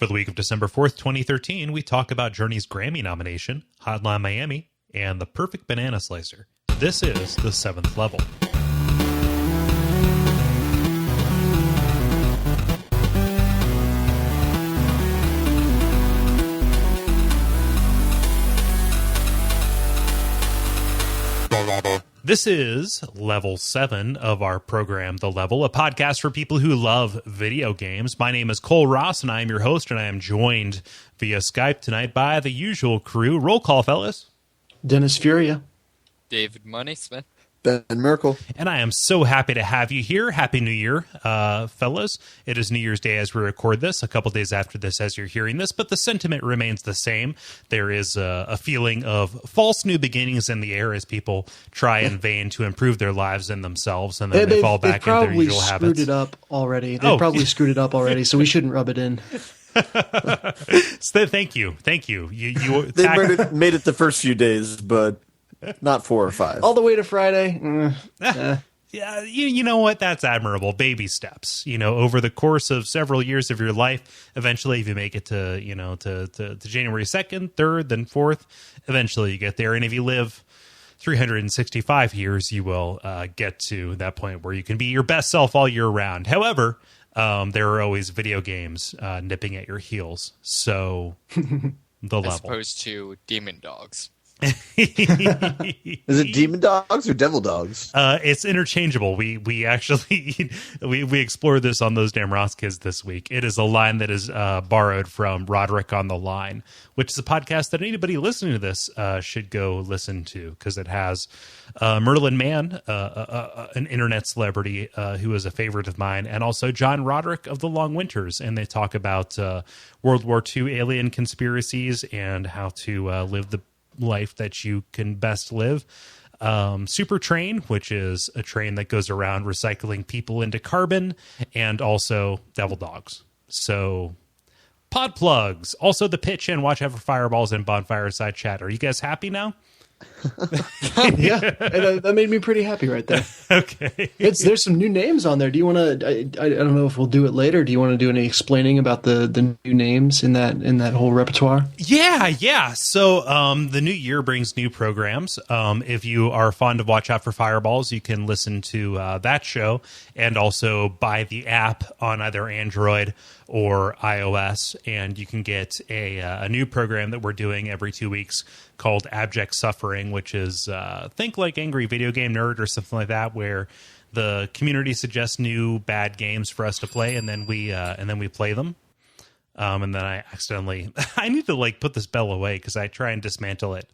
For the week of December 4th, 2013, we talk about Journey's Grammy nomination, Hotline Miami, and The Perfect Banana Slicer. This is the 7th level. This is level 7 of our program, The Level, a podcast for people who love video games. My name is Kole Ross, and I am your host, and I am joined via Skype tonight by the usual crew. Roll call, fellas. Denis Furia. David Money Smith. Ben Merkel. And I am so happy to have you here. Happy New Year, fellas. It is New Year's Day as we record this, a couple days after this as you're hearing this, but the sentiment remains the same. There is a feeling of false new beginnings in the air as people try in vain to improve their lives and themselves, and then they fall back into their usual habits. They've probably screwed it up already, so we shouldn't rub it in. So thank you. They made it the first few days, but not 4 or 5. All the way to Friday. Yeah, you know what? That's admirable. Baby steps. You know, over the course of several years of your life, eventually, if you make it to January 2nd, 3rd, then 4th, eventually you get there. And if you live 365 years, you will get to that point where you can be your best self all year round. However, there are always video games nipping at your heels. So the level. As opposed to demon dogs. Is it demon dogs or devil dogs? It's interchangeable. We actually we explored this on Those Damn Ross Kids this week. It is a line that is borrowed from Roderick on the Line, which is a podcast that anybody listening to this should go listen to, because it has Merlin Mann, an internet celebrity who is a favorite of mine, and also John Roderick of The Long Winters, and they talk about World War II alien conspiracies and how to live the life that you can best live. Super Train, which is a train that goes around recycling people into carbon, and also Devil Dogs. So pod plugs, also the pitch and watch out for fireballs and bonfire side chat. Are you guys happy now? Yeah, that made me pretty happy right there. Okay. There's some new names on there. Do you want to? I don't know if we'll do it later. Do you want to do any explaining about the new names in that whole repertoire? Yeah. So the new year brings new programs. If you are fond of Watch Out for Fireballs, you can listen to that show, and also buy the app on either Android or iOS, and you can get a new program that we're doing every 2 weeks called Abject Suffering, which is think like Angry Video Game Nerd or something like that, where the community suggests new bad games for us to play, and then we play them. And then I accidentally I need to put this bell away because I try and dismantle it.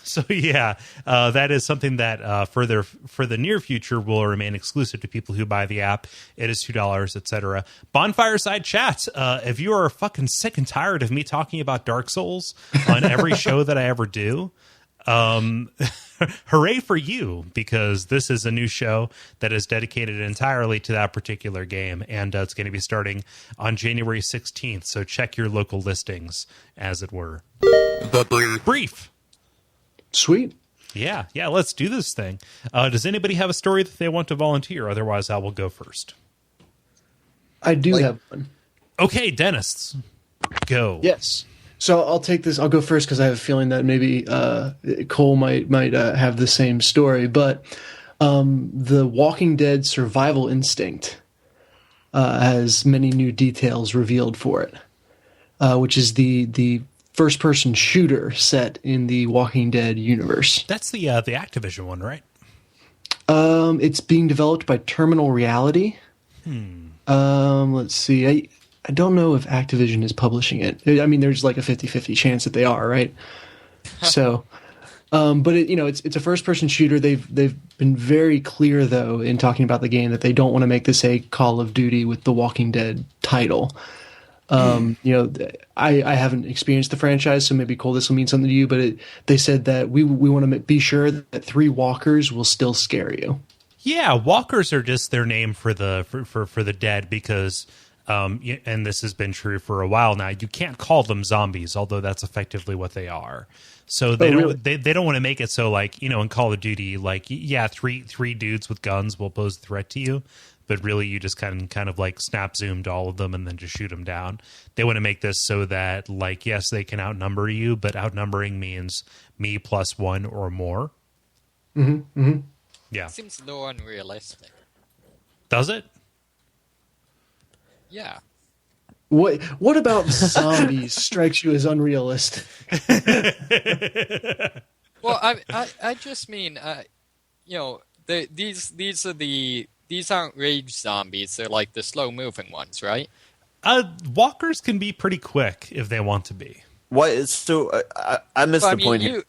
So yeah, that is something that for the near future will remain exclusive to people who buy the app. It is $2, etc. Bonfire Side Chat. If you are fucking sick and tired of me talking about Dark Souls on every show that I ever do, hooray for you, because this is a new show that is dedicated entirely to that particular game, and it's going to be starting on January 16th. So check your local listings, as it were. Brief. Sweet. Yeah, let's do this thing. Does anybody have a story that they want to volunteer? Otherwise, I will go first. I do have one. Okay, Denis, go. Yes. So I'll take this. I'll go first because I have a feeling that maybe Cole might have the same story. But The Walking Dead Survival Instinct has many new details revealed for it, which is the first-person shooter set in the Walking Dead universe. That's the Activision one, right? It's being developed by Terminal Reality. Let's see. I don't know if Activision is publishing it. I mean, there's like a 50-50 chance that they are, right? So, but it's a first-person shooter. They've been very clear, though, in talking about the game that they don't want to make this a Call of Duty with the Walking Dead title. I haven't experienced the franchise, so maybe, Cole, this will mean something to you, but they said that we want to be sure that 3 walkers will still scare you. Yeah, walkers are just their name for the dead, because and this has been true for a while now, you can't call them zombies, although that's effectively what they are. So they don't want to make it so, in Call of Duty, three dudes with guns will pose a threat to you. but really you just kind of like snap zoomed all of them and then just shoot them down. They want to make this so that, like, yes, they can outnumber you, but outnumbering means me plus one or more. Mm-hmm. Mm-hmm. Yeah. Seems a little unrealistic. Does it? Yeah. What about zombies strikes you as unrealistic? Well, I just mean, these aren't rage zombies. They're like the slow moving ones, right? Walkers can be pretty quick if they want to be. What is so? I missed the point here.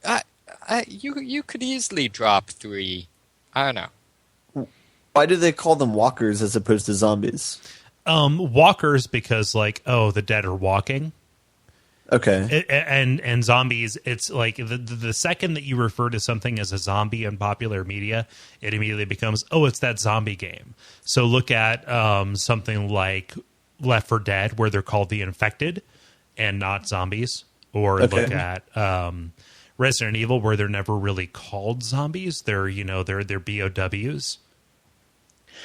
You could easily drop 3. I don't know. Why do they call them walkers as opposed to zombies? Walkers because, like, the dead are walking. Okay. And zombies, it's like the second that you refer to something as a zombie in popular media, it immediately becomes, it's that zombie game. So look at something like Left 4 Dead, where they're called the Infected and not zombies. Or look at Resident Evil, where they're never really called zombies. They're BOWs.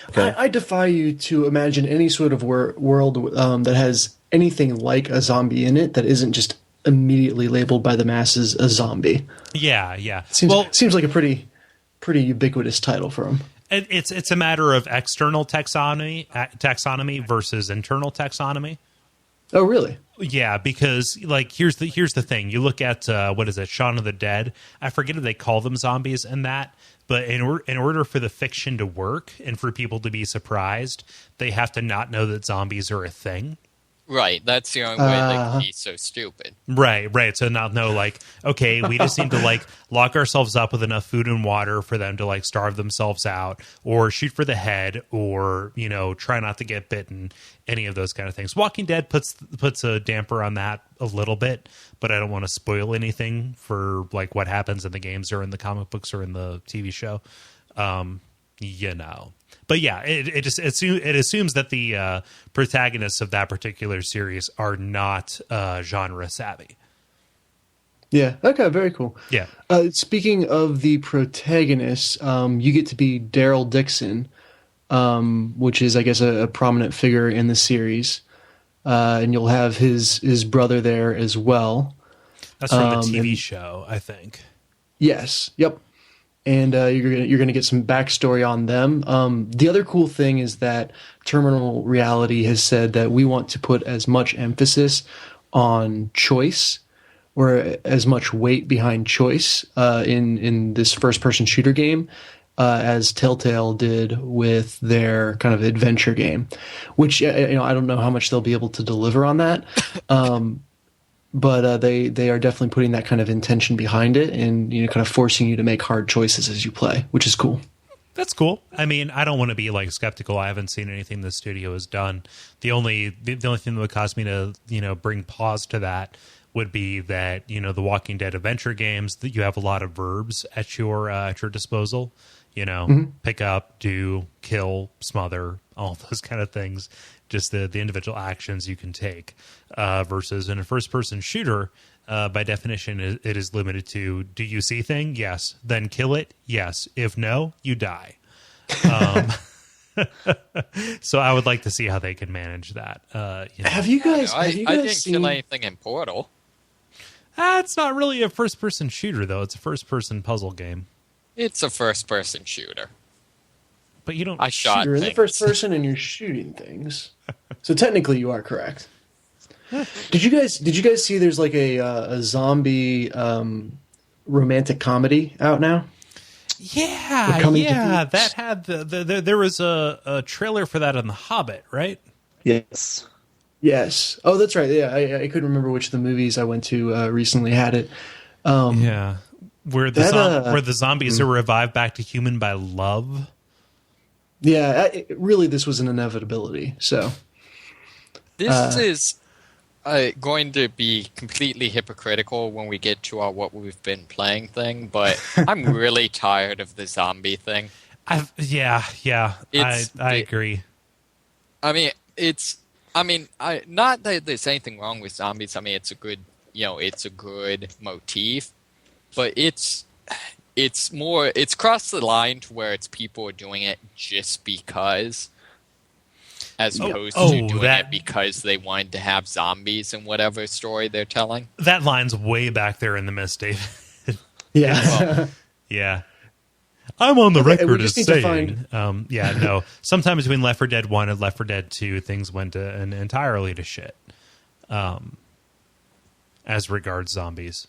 Okay. I defy you to imagine any sort of world that has anything like a zombie in it that isn't just immediately labeled by the masses a zombie. Yeah. Seems like a pretty ubiquitous title for them. It's a matter of external taxonomy versus internal taxonomy. Oh, really? Yeah, because, like, here's the thing. You look at what is it, Shaun of the Dead? I forget if they call them zombies in that, but in order for the fiction to work and for people to be surprised, they have to not know that zombies are a thing. Right, that's the only way they can be so stupid. Right. So not know, like, okay, we just need to, like, lock ourselves up with enough food and water for them to, like, starve themselves out, or shoot for the head, or, try not to get bitten, any of those kind of things. Walking Dead puts a damper on that a little bit, but I don't want to spoil anything for, like, what happens in the games or in the comic books or in the TV show. But yeah, it assumes that the protagonists of that particular series are not genre savvy. Yeah. Okay. Very cool. Yeah. Speaking of the protagonists, you get to be Daryl Dixon, which is, I guess, a prominent figure in the series, and you'll have his brother there as well. That's from the TV show, I think. Yes. Yep. And you're gonna get some backstory on them. The other cool thing is that Terminal Reality has said that we want to put as much emphasis on choice, or as much weight behind choice in this first-person shooter game as Telltale did with their kind of adventure game. Which I don't know how much they'll be able to deliver on that. But they are definitely putting that kind of intention behind it, and kind of forcing you to make hard choices as you play, which is cool. That's cool. I mean, I don't want to be, like, skeptical. I haven't seen anything the studio has done. The only thing that would cause me to bring pause to that would be that the Walking Dead adventure games, that you have a lot of verbs at your disposal. Pick up, do, kill, smother, all those kind of things. Just the individual actions you can take, versus in a first-person shooter, by definition, it is limited to, do you see thing? Yes. Then kill it? Yes. If no, you die. So I would like to see how they can manage that. Have you guys I didn't seen... kill anything in Portal. It's not really a first-person shooter, though. It's a first-person puzzle game. It's a first-person shooter. But you don't... I shot You're in things. the first person and you're shooting things. So technically you are correct. Did you guys see there's like a zombie romantic comedy out now? Yeah. That had there was a trailer for that on The Hobbit, right? Yes. Yes. Oh, that's right. Yeah, I couldn't remember which of the movies I went to recently had it. Where the zombies are revived back to human by love. Yeah, really, this was an inevitability. So this is going to be completely hypocritical when we get to our what we've been playing thing, but I'm really tired of the zombie thing. I agree. Not that there's anything wrong with zombies. I mean, it's a good motif, but it's crossed the line to where it's people are doing it just because. as opposed to doing it because they wanted to have zombies in whatever story they're telling. That line's way back there in the mist, David. Yeah. Well, Yeah. I'm on the record as just need to saying, sometime between Left 4 Dead 1 and Left 4 Dead 2, things went entirely to shit as regards zombies.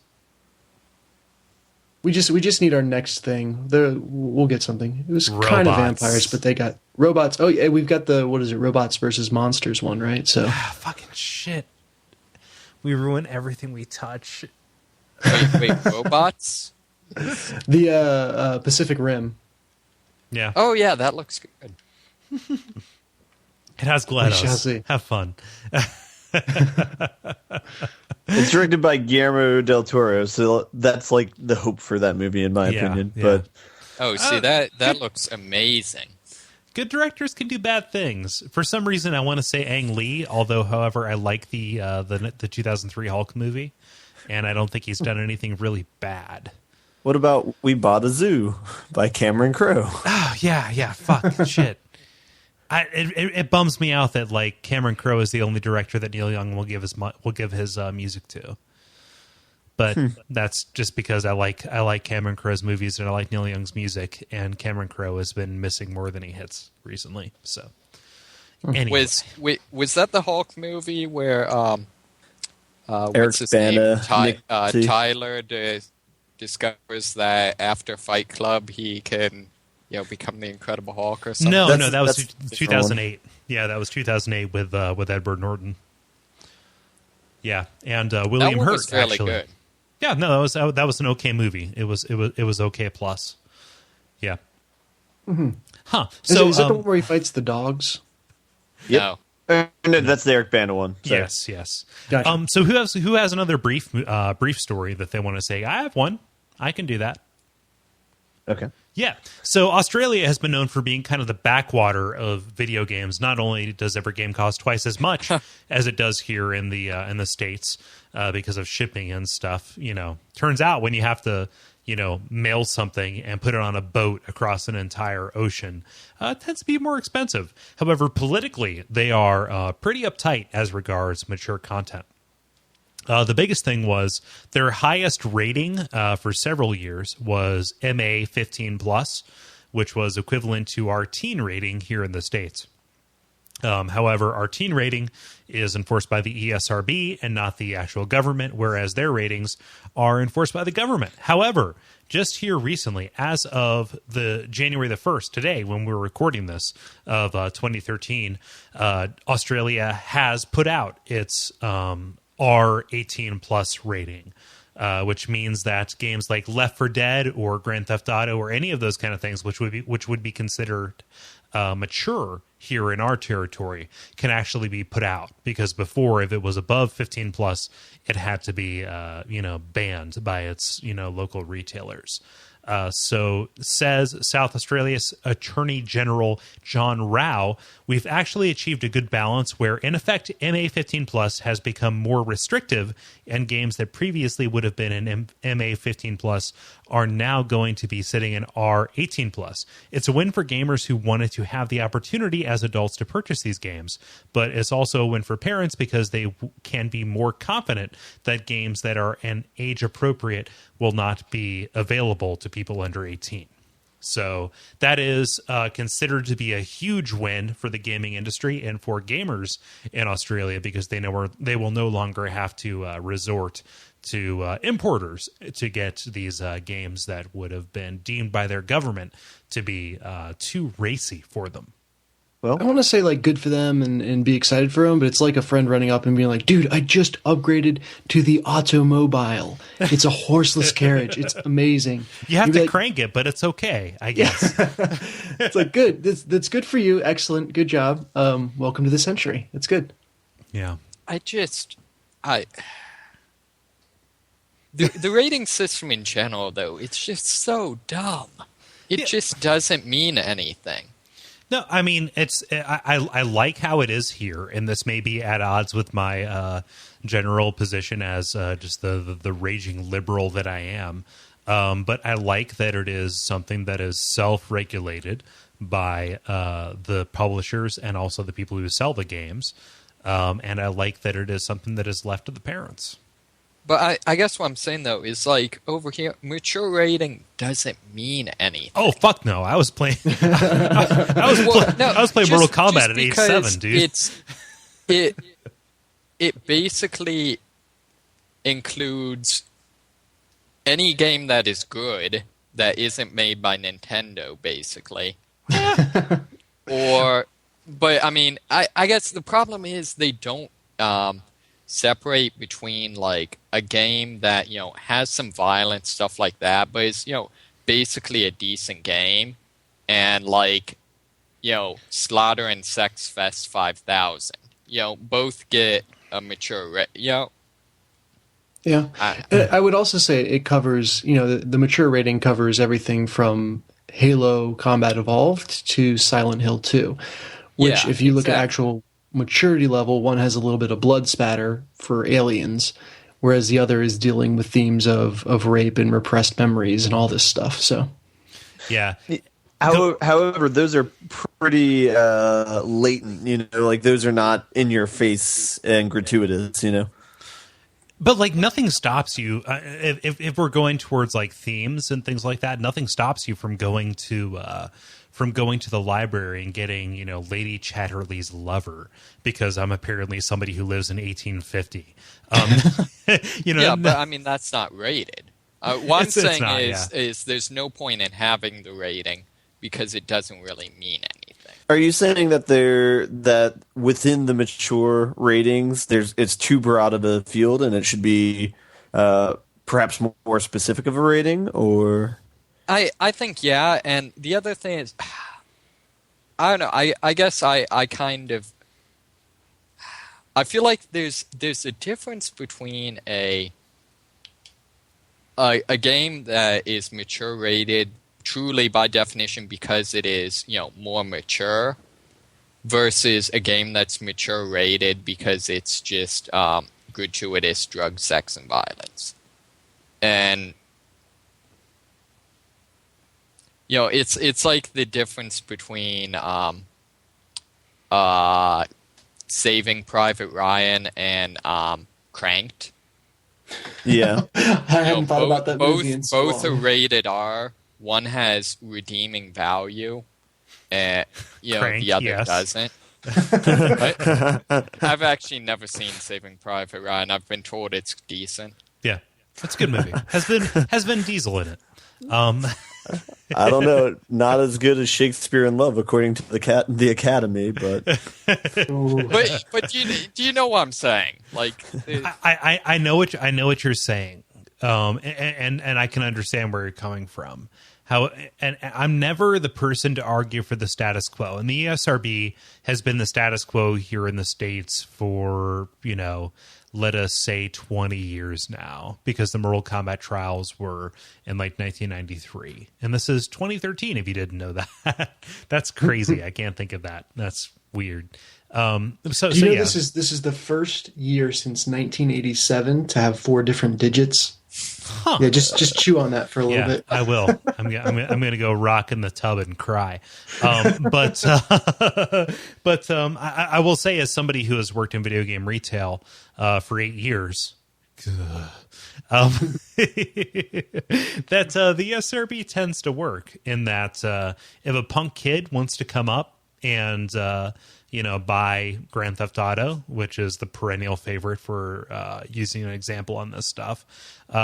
We just need our next thing. We'll get something. It was kind of Robots. vampires, but they got robots. Oh yeah, we've got the Robots versus Monsters one, right? So Fucking shit. We ruin everything we touch. wait, robots? the Pacific Rim. Yeah. Oh yeah, that looks good. It has We shall GLaDOS. see. Have fun. It's directed by Guillermo del Toro, so that's like the hope for that movie, in my opinion. Yeah. But Oh, see that looks amazing. Good directors can do bad things. For some reason, I want to say Ang Lee, although, however, I like the 2003 Hulk movie, and I don't think he's done anything really bad. what about We Bought a Zoo by Cameron Crowe? Oh, yeah, fuck, shit. It bums me out that like Cameron Crowe is the only director that Neil Young will give his music to. But that's just because I like Cameron Crowe's movies and I like Neil Young's music, and Cameron Crowe has been missing more than he hits recently. So, anyway. Was that the Hulk movie where Eric what's his name? Bana, Tyler discovers that after Fight Club he can become the Incredible Hulk or something? No, that was that's 2008. Yeah, that was 2008 with Edward Norton. Yeah, and William that one Hurt was really actually. good. Yeah, no, that was an okay movie. It was okay plus. Yeah. Mm-hmm. Huh. So So is that the one where he fights the dogs? No. No, that's the Eric Bana one. Sorry. yes. Gotcha. So who has another brief story that they want to say? I have one. I can do that. Okay. Yeah. So Australia has been known for being kind of the backwater of video games. Not only does every game cost twice as much as it does here in the States because of shipping and stuff, turns out when you have to, mail something and put it on a boat across an entire ocean, it tends to be more expensive. However, politically, they are pretty uptight as regards mature content. The biggest thing was their highest rating for several years was MA 15+, which was equivalent to our teen rating here in the States. However, our teen rating is enforced by the ESRB and not the actual government, whereas their ratings are enforced by the government. However, just here recently, as of the January the 1st, today, when we're recording this, of 2013, Australia has put out its R18+ rating, which means that games like Left 4 Dead or Grand Theft Auto or any of those kind of things, which would be considered mature here in our territory, can actually be put out. Because before, if it was above 15+, it had to be banned by its local retailers. So says South Australia's Attorney General John Rao, we've actually achieved a good balance where, in effect, MA 15+ has become more restrictive, and games that previously would have been in MA 15+ are now going to be sitting in R 18+. It's a win for gamers who wanted to have the opportunity as adults to purchase these games, but it's also a win for parents because they can be more confident that games that are an age appropriate will not be available to people under 18. So that is considered to be a huge win for the gaming industry and for gamers in Australia, because they will no longer have to resort to importers to get these games that would have been deemed by their government to be too racy for them. I want to say like good for them and be excited for them, but it's like a friend running up and being like, dude, I just upgraded to the automobile. It's a horseless carriage. It's amazing. You have You'd to be like, crank it, but it's okay, I guess. it's like, good. That's good for you. Excellent. Good job. Welcome to the century. It's good. Yeah. The rating system in general, though, it's just so dumb. It just doesn't mean anything. No, I mean, I like how it is here, and this may be at odds with my general position as just the raging liberal that I am. But I like that it is something that is self-regulated by the publishers and also the people who sell the games. And I like that it is something that is left to the parents. But I guess what I'm saying, though, is like over here, mature rating doesn't mean anything. Oh, fuck no. I was playing I was playing Mortal Kombat at age 7, dude. It basically includes any game that is good that isn't made by Nintendo, basically. But I mean, I guess the problem is they don't separate between like a game that, you know, has some violence, stuff like that, but is, you know, basically a decent game, and like, you know, Slaughter and Sex Fest 5000. You know, both get a mature, you know. Yeah. I would also say it covers, you know, the mature rating covers everything from Halo Combat Evolved to Silent Hill 2, which if you look at actual maturity level, one has a little bit of blood spatter for aliens, whereas the other is dealing with themes of rape and repressed memories and all this stuff. So, yeah. However, those are pretty latent, you know, like those are not in your face and gratuitous, you know. But like nothing stops you if we're going towards like themes and things like that. Nothing stops you from going to the library and getting, you know, Lady Chatterley's Lover, because I'm apparently somebody who lives in 1850. You know, yeah, but I mean that's not rated. What I'm saying is there's no point in having the rating because it doesn't really mean anything. Are you saying that within the mature ratings, it's too broad of a field and it should be perhaps more specific of a rating, or? I think, yeah, and the other thing is, I don't know, I guess I kind of, I feel like there's a difference between a game that is mature rated truly by definition because it is, you know, more mature, versus a game that's mature rated because it's just gratuitous drug, sex, and violence. And you know, it's like the difference between Saving Private Ryan and Cranked. Yeah. I hadn't thought about that movie in so both long. are rated R. One has redeeming value, and you know, Crank, the other yes. doesn't. But I've actually never seen Saving Private Ryan. I've been told it's decent. yeah, that's a good movie. Has Vin Diesel in it. I don't know, not as good as Shakespeare in Love according to the Academy, but But do you know what I'm saying? Like, I know what you're saying, and I can understand where you're coming from. And I'm never the person to argue for the status quo, and the ESRB has been the status quo here in the States for, you know, let us say 20 years now, because the Mortal Kombat trials were in like 1993, and this is 2013. If you didn't know that, that's crazy. I can't think of that. That's weird. This is the first year since 1987 to have 4 different digits. Huh. Yeah, just chew on that for a little bit. I will. I'm gonna go rock in the tub and cry. But I will say, as somebody who has worked in video game retail for 8 years, that the SRB tends to work in that if a punk kid wants to come up and buy Grand Theft Auto, which is the perennial favorite for using an example on this stuff,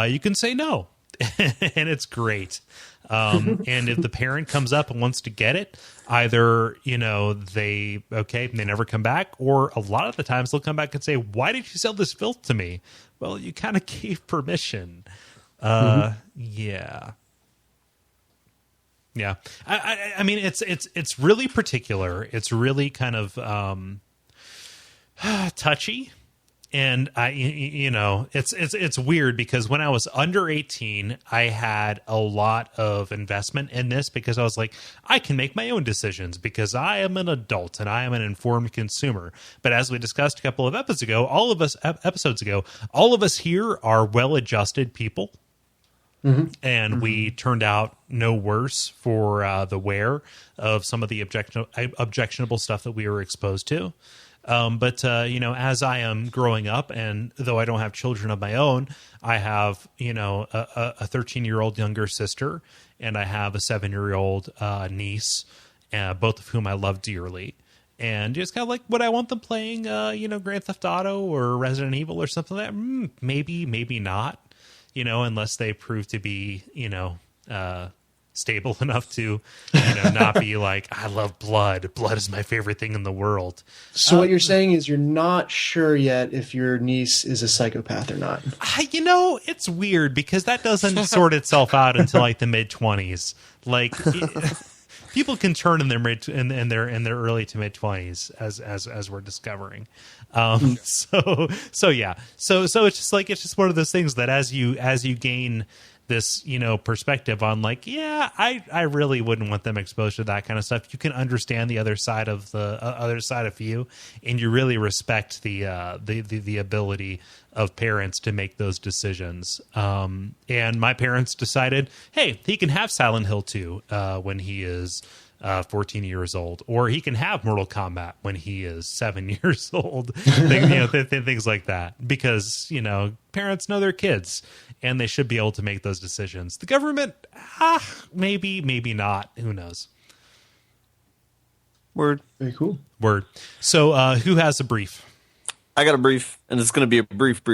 you can say no, and it's great. And if the parent comes up and wants to get it, either they never come back, or a lot of the times they'll come back and say, "Why did you sell this filth to me?" Well, you kind of gave permission. Yeah. Yeah, I mean, it's really particular. It's really kind of touchy, and it's weird because when I was under 18, I had a lot of investment in this because I was like, I can make my own decisions because I am an adult and I am an informed consumer. But as we discussed a couple of episodes ago, all of us here are well-adjusted people. and we turned out no worse for the wear of some of the objectionable stuff that we were exposed to. But as I am growing up, and though I don't have children of my own, I have, a 13-year-old younger sister, and I have a 7-year-old niece, both of whom I love dearly. And just kind of like, would I want them playing, Grand Theft Auto or Resident Evil or something like that? Maybe, maybe not, unless they prove to be, stable enough to, not be like, I love blood. Blood is my favorite thing in the world. So what you're saying is you're not sure yet if your niece is a psychopath or not. It's weird because that doesn't sort itself out until like the mid-20s. Like people can turn in their their early to mid-20s as we're discovering. So it's just one of those things that as you gain this, perspective on like, yeah, I really wouldn't want them exposed to that kind of stuff. You can understand the other side of you, and you really respect the ability of parents to make those decisions. And my parents decided, hey, he can have Silent Hill 2 when he is 14 years old, or he can have Mortal Kombat when he is 7 years old. Things like that, because parents know their kids and they should be able to make those decisions. The government, maybe not. Who knows? Word. Very cool. Word. So who has a brief? I got a brief, and it's going to be a brief.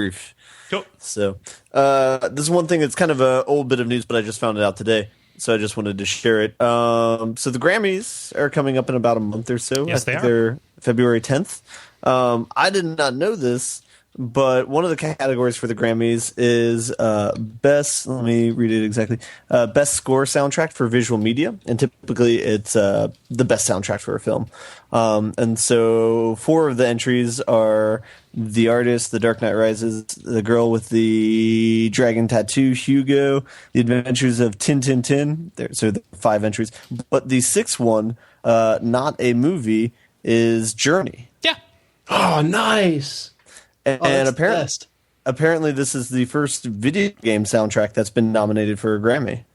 Cool. So this is one thing that's kind of an old bit of news, but I just found it out today. So I just wanted to share it. So the Grammys are coming up in about a month or so. Yes, They're February 10th. I did not know this, but one of the categories for the Grammys is best. Let me read it exactly. Best score soundtrack for visual media, and typically it's the best soundtrack for a film. And so 4 of the entries are The Artist, The Dark Knight Rises, The Girl with the Dragon Tattoo, Hugo, The Adventures of Tin Tin Tin. So the 5 entries, but the 6th one, not a movie, is Journey. Yeah. Oh, nice. And apparently this is the first video game soundtrack that's been nominated for a Grammy.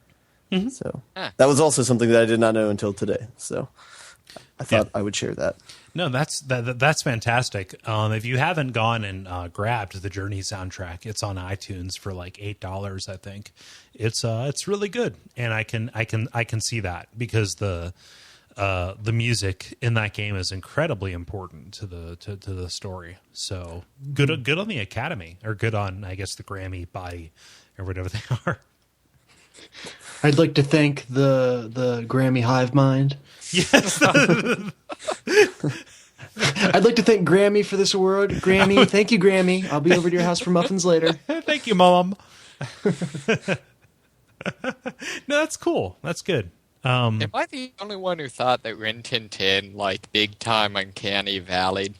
Mm-hmm. So that was also something that I did not know until today. So I thought I would share that. No, that's fantastic. If you haven't gone and grabbed the Journey soundtrack, it's on iTunes for like $8, I think. It's really good, and I can see that because the music in that game is incredibly important to the story. So good on the Academy, or good on, I guess, the Grammy body or whatever they are. I'd like to thank the Grammy hive mind. Yes. I'd like to thank Grammy for this award. Grammy, thank you, Grammy. I'll be over to your house for muffins later. Thank you, Mom. No, that's cool. That's good. Am I the only one who thought that Rin Tin Tin, like, big time Uncanny Valley?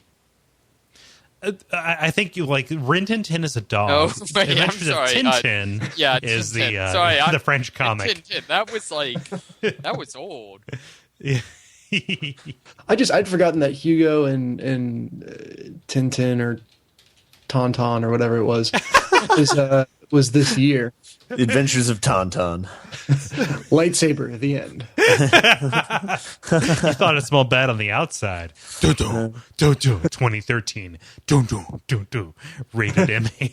I think you like Rin Tin Tin is a dog. Oh, wait, Adventures I'm sorry. of Tintin is the French comic. Tin Tin. That was that was old. Yeah. I'd forgotten that Hugo and Tintin or Tauntaun or whatever it was this year. The Adventures of Tauntaun. Lightsaber at the end. You thought it smelled bad on the outside. Do 2013. Do rated MA.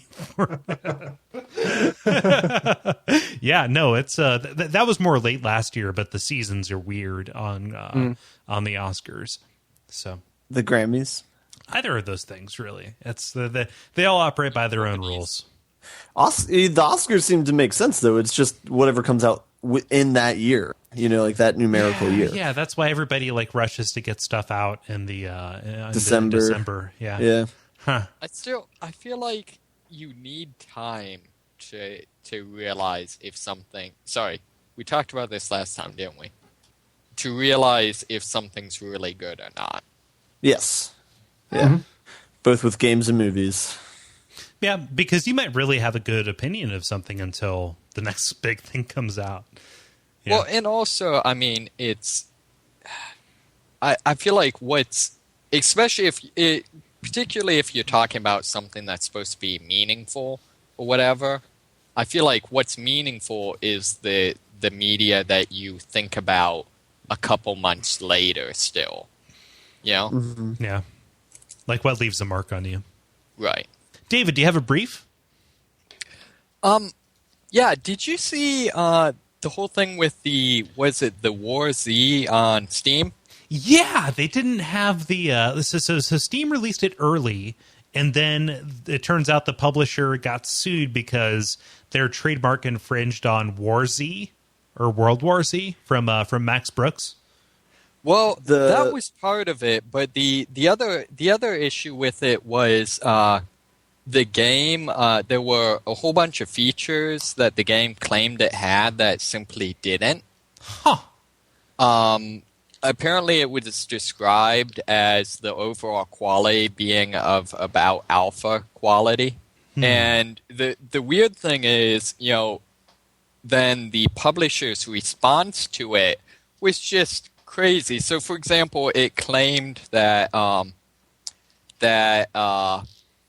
Yeah, no, it's that was more late last year, but the seasons are weird on the Oscars. So the Grammys, either of those things, really. It's they all operate by their own rules. The Oscars seem to make sense, though. It's just whatever comes out in that year, like that numerical year. Yeah, that's why everybody like rushes to get stuff out in the December. Yeah. Huh. I feel like you need time to realize if something. Sorry, we talked about this last time, didn't we? To realize if something's really good or not. Yes. Yeah. Mm-hmm. Both with games and movies. Yeah, because you might really have a good opinion of something until the next big thing comes out. Yeah. Well, and also, I mean, it's... I feel like especially particularly if you're talking about something that's supposed to be meaningful or whatever, I feel like what's meaningful is the media that you think about a couple months later still. You know? Mm-hmm. Yeah. Like what leaves a mark on you. Right. David, do you have a brief? Yeah, did you see the whole thing with the War Z on Steam? Yeah, they didn't have the so Steam released it early, and then it turns out the publisher got sued because their trademark infringed on War Z or World War Z from Max Brooks. Well, that was part of it, but the other issue with it was the game. There were a whole bunch of features that the game claimed it had that simply didn't. Huh. Apparently, it was described as the overall quality being of about alpha quality. And the weird thing is, then the publisher's response to it was just crazy. So, for example, it claimed that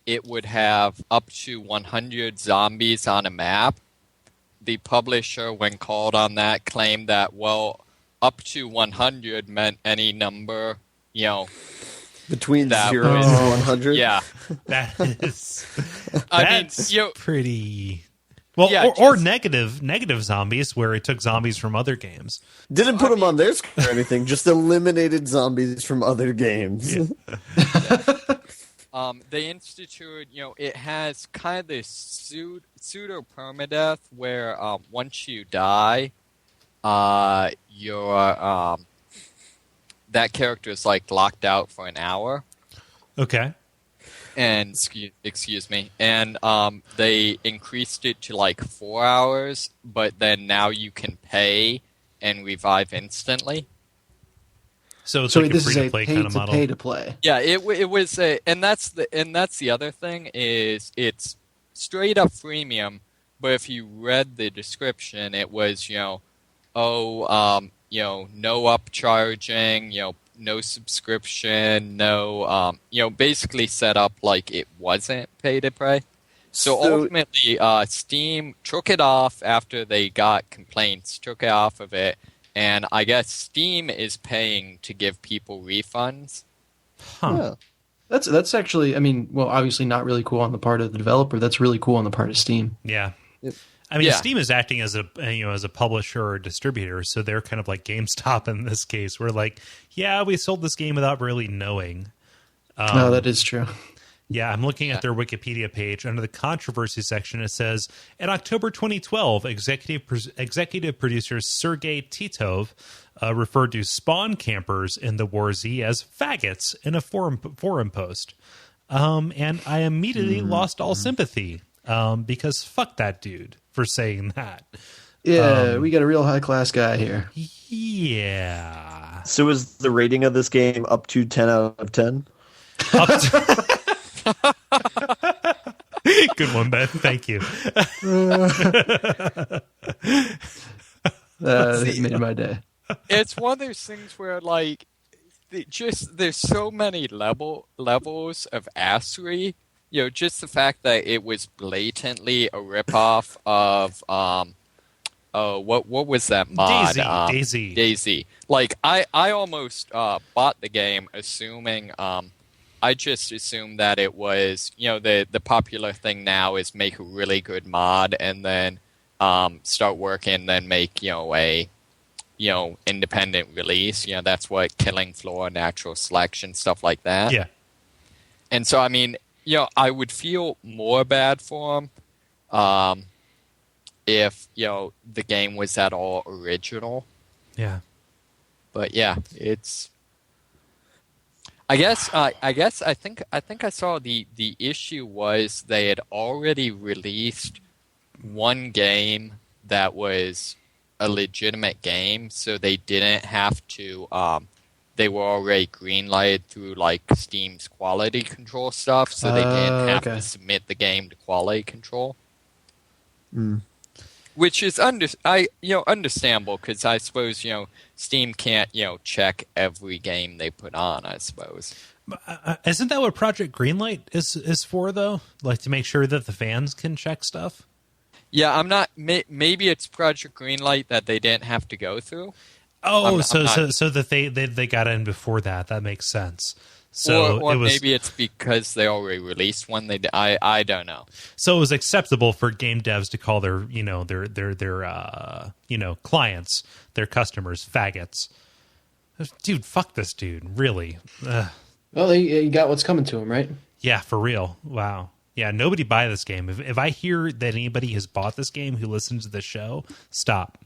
it would have up to 100 zombies on a map. The publisher, when called on that, claimed that, up to 100 meant any number, Between that 0 was- and 100? Yeah. That's I mean, pretty well, Yeah, or just- negative zombies, where it took zombies from other games. Didn't put them on their screen or anything, just eliminated zombies from other games. they instituted, it has kind of this pseudo permadeath where once you die, your that character is like locked out for an hour. Okay. And excuse me, and they increased it to like 4 hours, but then now you can pay and revive instantly. So it's So like this a is free a to play kind of model. pay to play. Yeah, it was a, and that's the other thing is it's straight up freemium, but if you read the description, it was no upcharging, no subscription, no basically set up like it wasn't pay to play. So ultimately, Steam took it off after they got complaints, took it off of it, and I guess Steam is paying to give people refunds. Huh. Yeah. That's actually, I mean, well, obviously not really cool on the part of the developer. That's really cool on the part of Steam. Yeah. Yep. I mean, Yeah. Steam is acting as a publisher or distributor, so they're kind of like GameStop in this case. We're like, yeah, we sold this game without really knowing. No, that is true. Yeah, I'm looking at their Wikipedia page. Under the controversy section, it says, in October 2012, executive producer Sergei Titov referred to spawn campers in the War Z as faggots in a forum post. And I immediately lost all sympathy because fuck that dude for saying that. Yeah, we got a real high class guy here. Yeah. So is the rating of this game up to 10 out of 10? Good one, Ben. Thank you. It made my day. It's one of those things where like there's so many levels of assery. Just the fact that it was blatantly a ripoff of what was that mod? Daisy. Like I almost bought the game assuming I just assumed that it was the popular thing now is make a really good mod and then start working, then make a independent release. That's what Killing Floor, Natural Selection, stuff like that. Yeah. And so I mean, I would feel more bad for him if the game was at all original. Yeah. But yeah, it's. I think I saw the issue was they had already released one game that was a legitimate game, so they didn't have to. They were already greenlighted through like Steam's quality control stuff, so they didn't have to submit the game to quality control. Which is understandable because I suppose Steam can't check every game they put on. I suppose. Isn't that what Project Greenlight is for though? Like to make sure that the fans can check stuff. Yeah, I'm not. Maybe it's Project Greenlight that they didn't have to go through. Oh, so that they got in before that. That makes sense. So or it was, maybe it's because they already released one. I don't know. So it was acceptable for game devs to call their clients, their customers, faggots. Dude, fuck this dude. Really. Well, he got what's coming to him, right? Yeah, for real. Wow. Yeah, nobody buy this game. If I hear that anybody has bought this game who listens to the show, stop.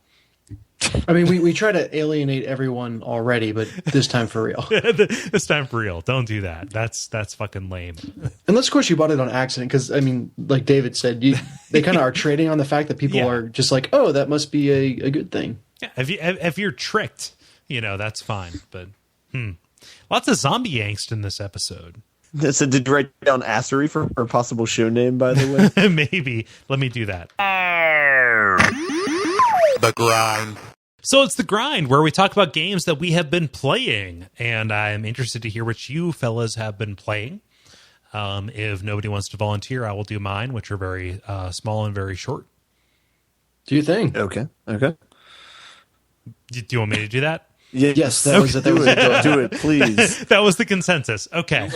I mean, we try to alienate everyone already, but this time for real. This time for real. Don't do that. That's fucking lame. Unless, of course, you bought it on accident, because, I mean, like David said, they kind of are trading on the fact that people are just like, oh, that must be a good thing. Yeah, if you're tricked, that's fine. But lots of zombie angst in this episode. So did you write down Assery for a possible show name, by the way? Maybe. Let me do that. The Grind. So it's The Grind, where we talk about games that we have been playing. And I'm interested to hear what you fellas have been playing. If nobody wants to volunteer, I will do mine, which are very small and very short. Do you think? Okay. Do you want me to do that? Yes, that was it. Do it, please. That was the consensus. Okay.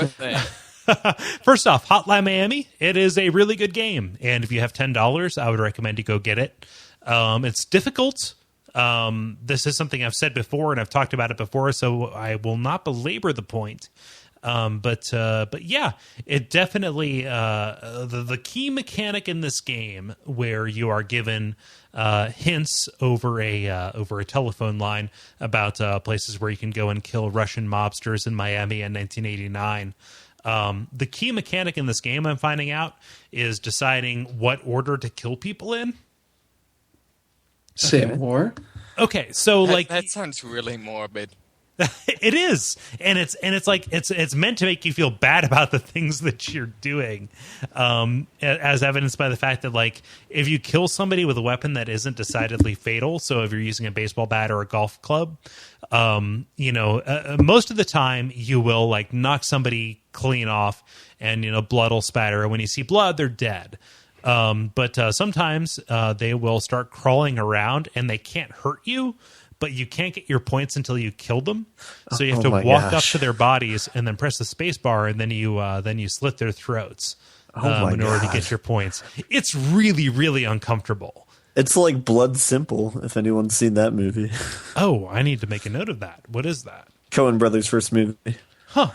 First off, Hotline Miami. It is a really good game. And if you have $10, I would recommend you go get it. It's difficult. This is something I've said before, and I've talked about it before, so I will not belabor the point. But yeah, it definitely the key mechanic in this game, where you are given hints over a telephone line about places where you can go and kill Russian mobsters in Miami in 1989. The key mechanic in this game, I'm finding out, is deciding what order to kill people in. Say more. Okay, so that sounds really morbid. It is, and it's like it's meant to make you feel bad about the things that you're doing, as evidenced by the fact that, like, if you kill somebody with a weapon that isn't decidedly fatal, so if you're using a baseball bat or a golf club, most of the time you will like knock somebody clean off, and blood will spatter, and when you see blood, they're dead. But sometimes they will start crawling around, and they can't hurt you, but you can't get your points until you kill them. So you have to walk up to their bodies and then press the space bar, and then you slit their throats in order to get your points. It's really, really uncomfortable. It's like Blood Simple, if anyone's seen that movie. Oh, I need to make a note of that. What is that? Coen Brothers' first movie. Huh.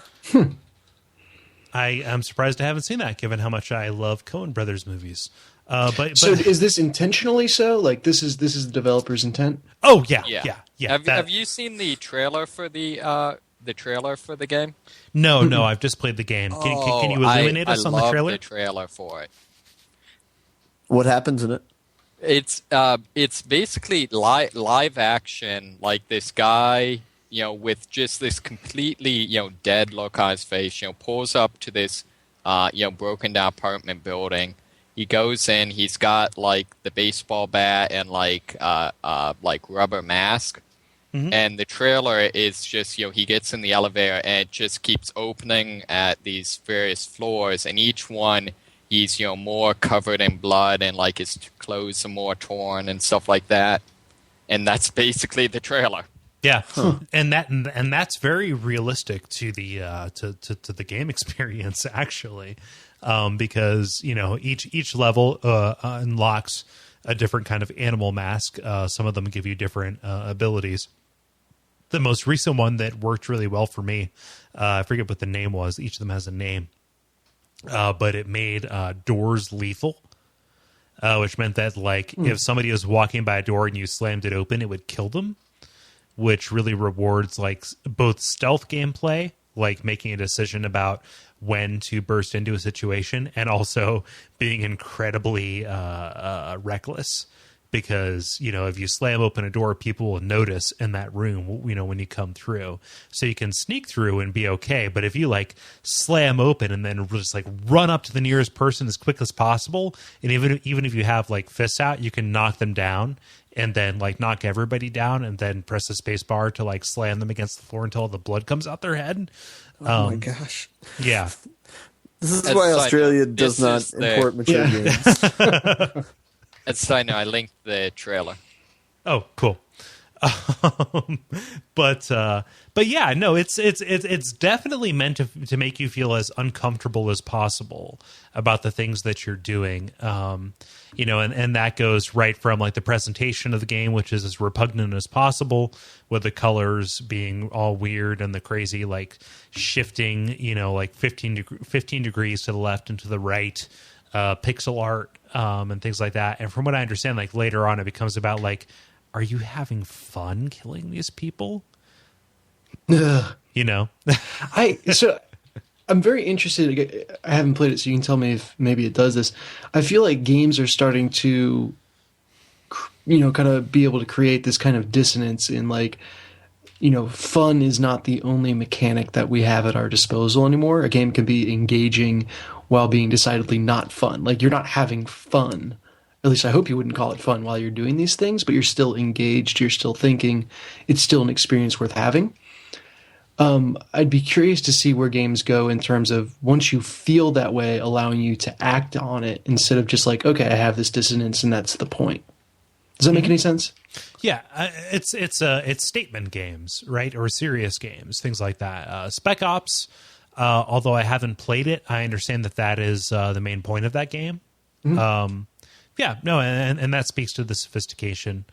I am surprised I haven't seen that, given how much I love Coen Brothers movies. But so is this intentionally so? Like this is the developer's intent? Oh yeah. Have you seen the trailer for the game? No, I've just played the game. Can you illuminate us on the trailer? I love the trailer for it. What happens in it? It's basically live action, like this guy, with just this completely, dead look on his face, pulls up to this, broken down apartment building. He goes in, he's got like the baseball bat and like rubber mask. Mm-hmm. And the trailer is just, he gets in the elevator and it just keeps opening at these various floors, and each one he's, more covered in blood, and like his clothes are more torn and stuff like that. And that's basically the trailer. Yeah, and that's very realistic to the to the game experience, actually, because each level unlocks a different kind of animal mask. Some of them give you different abilities. The most recent one that worked really well for me, I forget what the name was. Each of them has a name, but it made doors lethal, which meant that if somebody was walking by a door and you slammed it open, it would kill them. Which really rewards both stealth gameplay, like making a decision about when to burst into a situation, and also being incredibly reckless, because if you slam open a door, people will notice in that room when you come through. So you can sneak through and be okay, but if you slam open and then just run up to the nearest person as quick as possible, and even if you have fists out, you can knock them down. And then knock everybody down, and then press the space bar to slam them against the floor until the blood comes out their head. Oh my gosh! Yeah, this is why Australia does not import mature games. As I know, I linked the trailer. Oh, cool. Um, but yeah, no, it's definitely meant to make you feel as uncomfortable as possible about the things that you're doing. And that goes right from like the presentation of the game, which is as repugnant as possible, with the colors being all weird and the crazy like shifting, like 15 degrees to the left and to the right, pixel art, and things like that. And from what I understand, like later on, it becomes about like, are you having fun killing these people? Ugh. I'm very interested. I haven't played it, so you can tell me if maybe it does this. I feel like games are starting to, kind of be able to create this kind of dissonance in like, fun is not the only mechanic that we have at our disposal anymore. A game can be engaging while being decidedly not fun. Like you're not having fun. At least I hope you wouldn't call it fun while you're doing these things, but you're still engaged, you're still thinking. It's still an experience worth having. I'd be curious to see where games go in terms of once you feel that way, allowing you to act on it instead of just like, okay, I have this dissonance and that's the point. Does that make any sense? Yeah, it's statement games, right? Or serious games, things like that. Spec Ops, although I haven't played it, I understand that is the main point of that game. Mm-hmm. Yeah, no, and that speaks to the sophistication.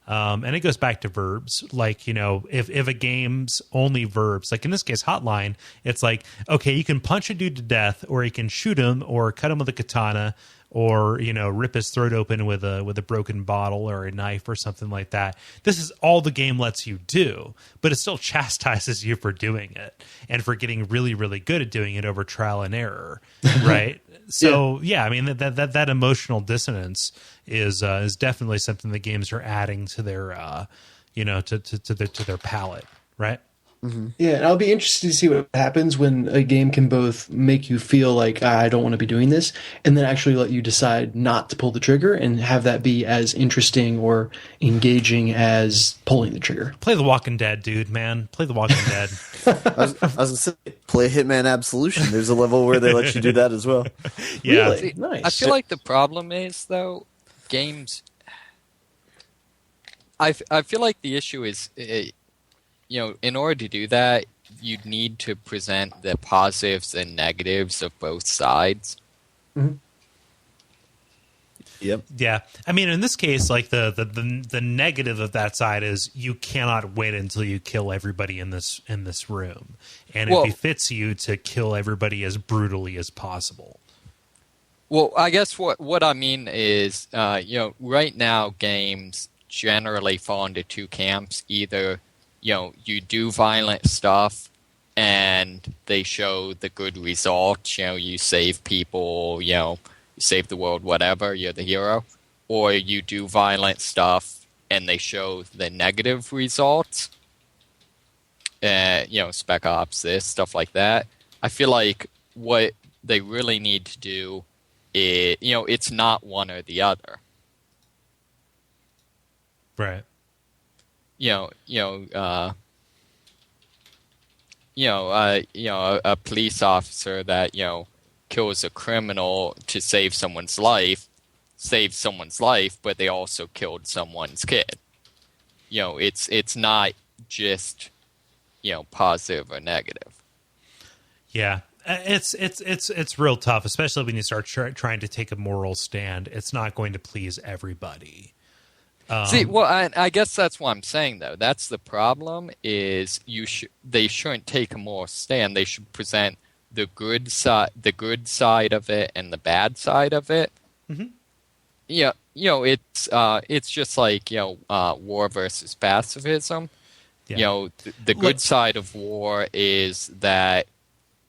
And it goes back to verbs. Like, if a game's only verbs, like in this case, Hotline, it's like, okay, you can punch a dude to death, or you can shoot him, or cut him with a katana, or, rip his throat open with a broken bottle or a knife or something like that. This is all the game lets you do, but it still chastises you for doing it and for getting really, really good at doing it over trial and error, right? So yeah, I mean that emotional dissonance is definitely something the games are adding to their to their palette, right? Mm-hmm. Yeah, and I'll be interested to see what happens when a game can both make you feel like I don't want to be doing this, and then actually let you decide not to pull the trigger and have that be as interesting or engaging as pulling the trigger. Play The Walking Dead, dude, man. Play The Walking Dead. I was going to say, play Hitman Absolution. There's a level where they let you do that as well. Yeah. Really? Nice. I feel like the problem is, though, games... I feel like the issue is... in order to do that, you'd need to present the positives and negatives of both sides. Mm-hmm. Yep. Yeah. I mean, in this case, like the negative of that side is you cannot win until you kill everybody in this room, and it befits you to kill everybody as brutally as possible. Well, I guess what I mean is, right now games generally fall into two camps. Either you do violent stuff and they show the good results, you save people, you save the world, whatever, you're the hero. Or you do violent stuff and they show the negative results. Spec Ops, this, stuff like that. I feel like what they really need to do is, it's not one or the other. Right. A police officer that, kills a criminal to save someone's life, but they also killed someone's kid. It's not just, positive or negative. Yeah. It's real tough, especially when you start trying to take a moral stand. It's not going to please everybody. I guess that's what I'm saying, though. That's the problem. Is they shouldn't take a moral stand. They should present the good side of it and the bad side of it. Mm-hmm. Yeah, it's just like war versus pacifism. Yeah. The good side of war is that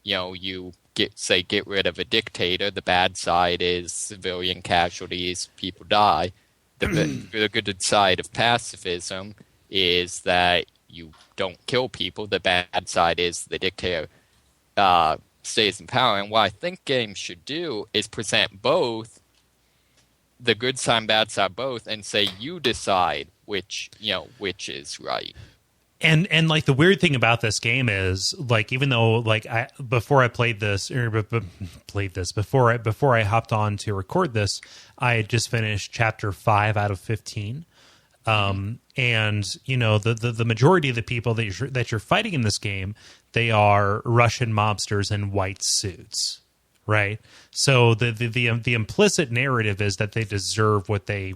you get rid of a dictator. The bad side is civilian casualties, people die. The good side of pacifism is that you don't kill people. The bad side is the dictator stays in power. And what I think games should do is present both, the good side and bad side both, and say you decide which is right. And like the weird thing about this game is like, even though like before I hopped on to record this, I had just finished chapter 5 out of 15. And you know, the majority of the people that you're fighting in this game, they are Russian mobsters in white suits, right? So the implicit narrative is that they deserve what they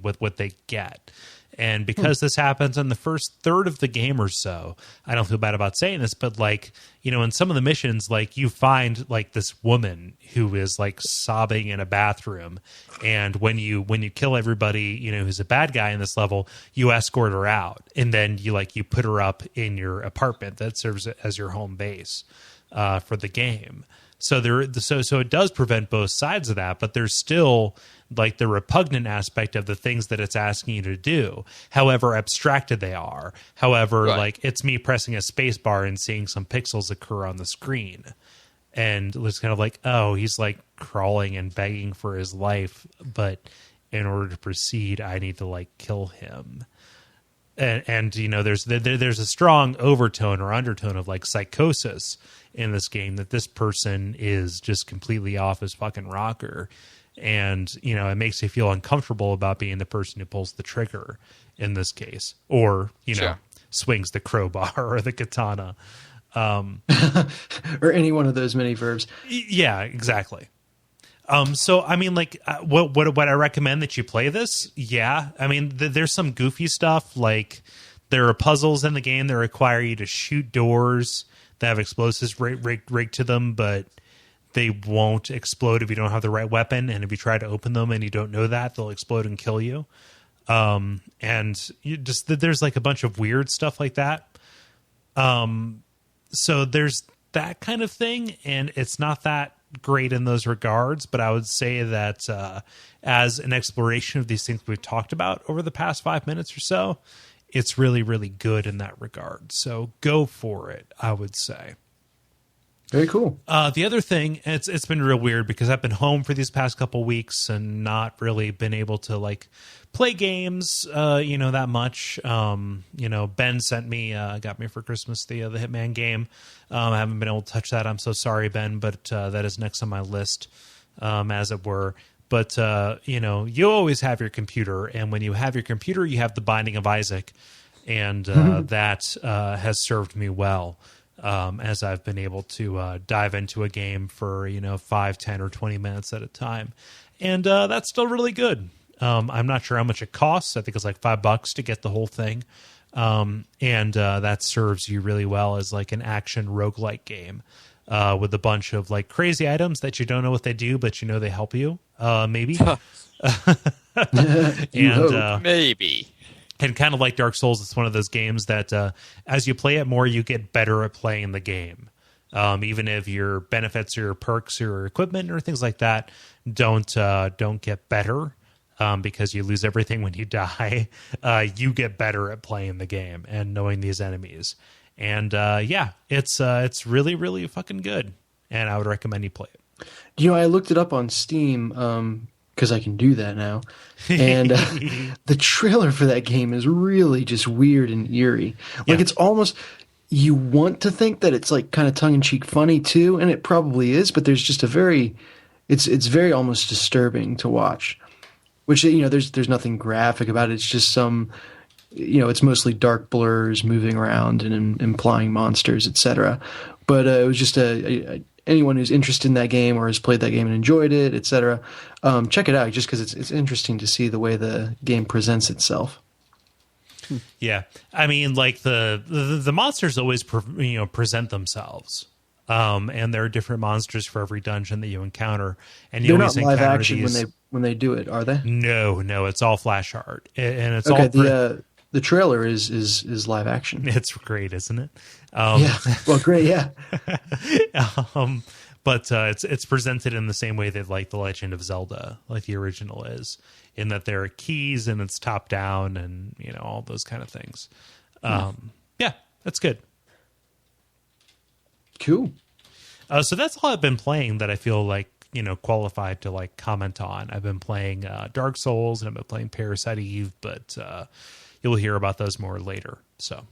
get. And because this happens in the first third of the game or so, I don't feel bad about saying this, but like, you know, in some of the missions, like you find like this woman who is like sobbing in a bathroom. And when you kill everybody, you know, who's a bad guy in this level, you escort her out. And then you put her up in your apartment that serves as your home base for the game. So so it does prevent both sides of that, but there's still like the repugnant aspect of the things that it's asking you to do, however abstracted they are. However, like it's me pressing a space bar and seeing some pixels occur on the screen. And it's kind of like, oh, he's like crawling and begging for his life, but in order to proceed, I need to like kill him. And you know, there's a strong overtone or undertone of like psychosis in this game, that this person is just completely off his fucking rocker. And, you know, it makes you feel uncomfortable about being the person who pulls the trigger in this case, or, you know, swings the crowbar or the katana. Or any one of those many verbs. Yeah, exactly. So, I mean, like, what I recommend that you play this? Yeah. I mean, there's some goofy stuff. Like, there are puzzles in the game that require you to shoot doors that have explosives rigged to them, but they won't explode if you don't have the right weapon. And if you try to open them and you don't know that, they'll explode and kill you. And you just, there's like a bunch of weird stuff like that. So there's that kind of thing, and it's not that great in those regards, but I would say that as an exploration of these things we've talked about over the past 5 minutes or so, it's really, really good in that regard. So go for it, I would say. Very cool. The other thing, it's been real weird because I've been home for these past couple weeks and not really been able to like play games, you know, that much. You know, Ben got me for Christmas the Hitman game. I haven't been able to touch that. I'm so sorry, Ben, but that is next on my list, as it were. But, you know, you always have your computer, and when you have your computer, you have the Binding of Isaac, and that has served me well. As I've been able to dive into a game for, you know, 5, 10, or 20 minutes at a time. And that's still really good. I'm not sure how much it costs. I think it's like $5 to get the whole thing. And that serves you really well as like an action roguelike game with a bunch of like crazy items that you don't know what they do, but you know they help you, maybe. Maybe. And kind of like Dark Souls, it's one of those games that as you play it more, you get better at playing the game. Even if your benefits or your perks or your equipment or things like that don't get better because you lose everything when you die, you get better at playing the game and knowing these enemies. And yeah, it's really, really fucking good. And I would recommend you play it. You know, I looked it up on Steam because I can do that now. And the trailer for that game is really just weird and eerie. Like, it's almost, you want to think that it's like kind of tongue-in-cheek funny too, and it probably is, but there's just a very, it's very almost disturbing to watch. Which, you know, there's nothing graphic about it. It's just some, you know, it's mostly dark blurs moving around and implying monsters, etc. But it was just anyone who's interested in that game or has played that game and enjoyed it, etc. Check it out just because it's interesting to see the way the game presents itself. Yeah, I mean, like the monsters always present themselves, and there are different monsters for every dungeon that you encounter, and you They're always not live encounter action these. when they do it, are they? No, it's all flash art, and it's okay. all The trailer is live action. It's great, isn't it? Yeah. Well, great. Yeah. But it's presented in the same way that like the Legend of Zelda, like the original is, in that there are keys and it's top down and, you know, all those kind of things. Yeah, that's good. Cool. So that's all I've been playing that I feel like, you know, qualified to like comment on. I've been playing Dark Souls and I've been playing Parasite Eve, but you'll hear about those more later. So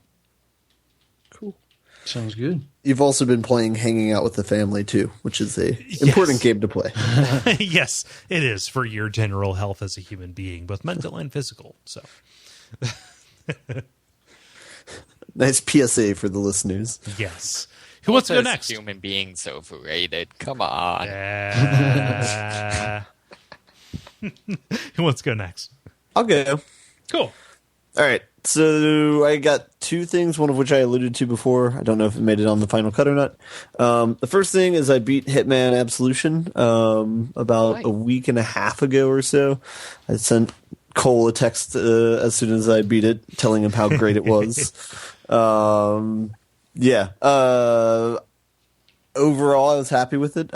Cool. Sounds good. You've also been playing Hanging Out with the Family, too, which is a important game to play. Yes, it is for your general health as a human being, both mental and physical. So, nice PSA for the listeners. yes. Who wants to go next? Human beings overrated. Come on. Who wants to go next? I'll go. Cool. All right. So I got two things, one of which I alluded to before. I don't know if it made it on the final cut or not. The first thing is I beat Hitman Absolution about a week and a half ago or so. I sent Kole a text as soon as I beat it, telling him how great it was. Yeah. Overall, I was happy with it.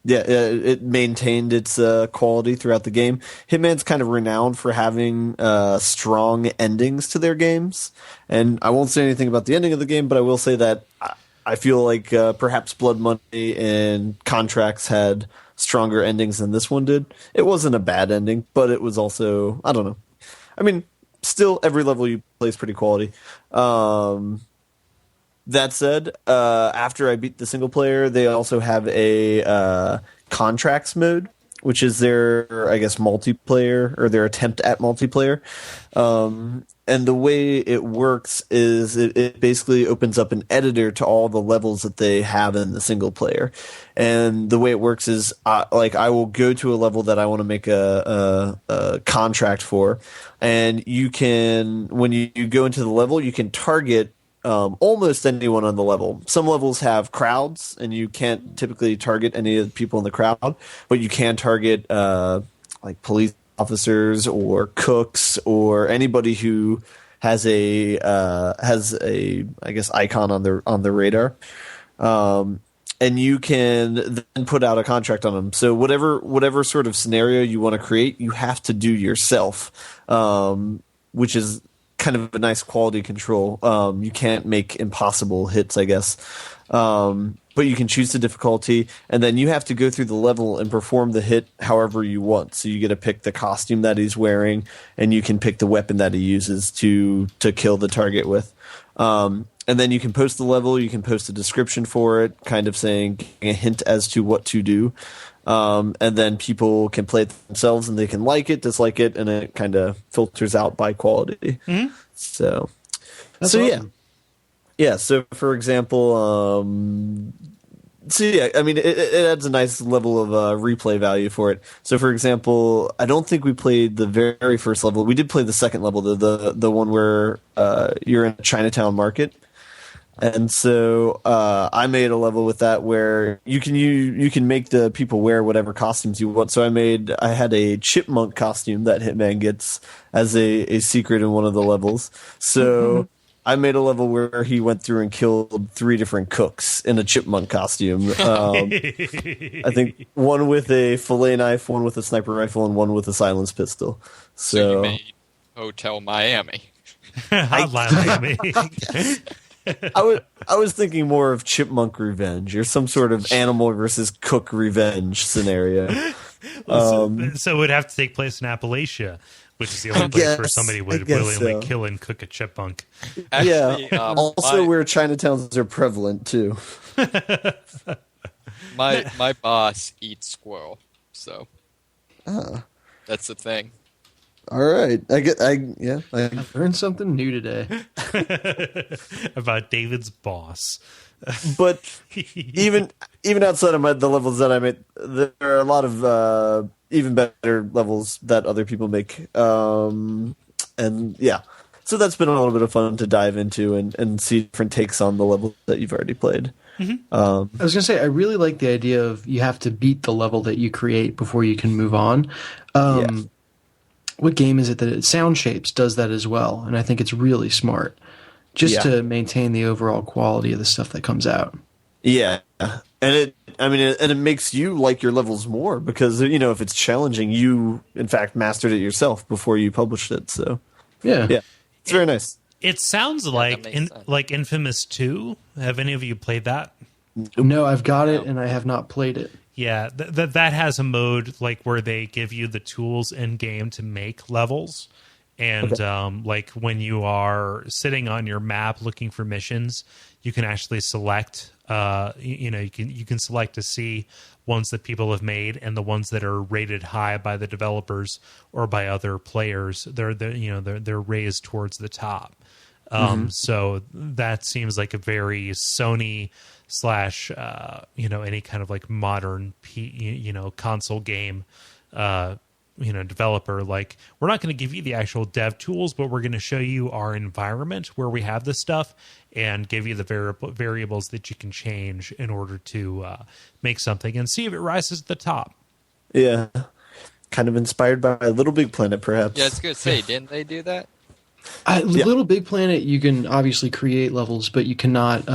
It maintained its quality throughout the game. Hitman's kind of renowned for having strong endings to their games, and I won't say anything about the ending of the game, but I will say that I feel like perhaps Blood Money and Contracts had stronger endings than this one did. It wasn't a bad ending, but it was also, I don't know. I mean, still, every level you play is pretty quality. That said, after I beat the single player, they also have a contracts mode, which is their, I guess, multiplayer or their attempt at multiplayer. And the way it works is it basically opens up an editor to all the levels that they have in the single player. And the way it works is I will go to a level that I want to make a contract for. And you can, when you go into the level, you can target almost anyone on the level. Some levels have crowds, and you can't typically target any of the people in the crowd, but you can target like police officers or cooks or anybody who has a I guess icon on the radar. And you can then put out a contract on them. So whatever sort of scenario you want to create, you have to do yourself, which is kind of a nice quality control. You can't make impossible hits, I guess. But you can choose the difficulty, and then you have to go through the level and perform the hit however you want. So you get to pick the costume that he's wearing, and you can pick the weapon that he uses to kill the target with. And then you can post the level, you can post a description for it, kind of saying a hint as to what to do. And then people can play it themselves, and they can like it, dislike it, and it kind of filters out by quality. Mm-hmm. So awesome. Yeah. So for example, I mean, it adds a nice level of replay value for it. So for example, I don't think we played the very first level. We did play the second level, the one where you're in a Chinatown market. And so I made a level with that where you can make the people wear whatever costumes you want. So I had a chipmunk costume that Hitman gets as a secret in one of the levels. So I made a level where he went through and killed 3 different cooks in a chipmunk costume. I think one with a fillet knife, one with a sniper rifle, and one with a silenced pistol. So you made Hotel Miami. Hotline Miami. I was thinking more of Chipmunk Revenge or some sort of animal versus cook revenge scenario. So it would have to take place in Appalachia, which is the only place where somebody would willingly kill and cook a chipmunk. Actually, also where Chinatowns are prevalent too. My boss eats squirrel, so that's the thing. All right, I've learned something new today about David's boss. But even outside of the levels that I made, there are a lot of even better levels that other people make. And yeah, so that's been a little bit of fun to dive into and see different takes on the level that you've already played. I was going to say, I really like the idea of you have to beat the level that you create before you can move on. What game is it that Sound Shapes does that as well? And I think it's really smart just to maintain the overall quality of the stuff that comes out. Yeah. And it makes you like your levels more because, if it's challenging, you in fact mastered it yourself before you published it. So yeah, it's very nice. It sounds like Infamous 2. Have any of you played that? No, I've got it and I have not played it. Yeah, that has a mode like where they give you the tools in game to make levels, And like when you are sitting on your map looking for missions, you can actually select. You can select to see ones that people have made and the ones that are rated high by the developers or by other players. They're raised towards the top. So that seems like a very Sony slash any kind of like modern console game developer. Like, we're not going to give you the actual dev tools, but we're going to show you our environment where we have this stuff and give you the variables that you can change in order to make something and see if it rises to the top. Yeah, kind of inspired by Little Big Planet, perhaps. Yeah, I was going to say, didn't they do that? Little Big Planet, you can obviously create levels, but you cannot.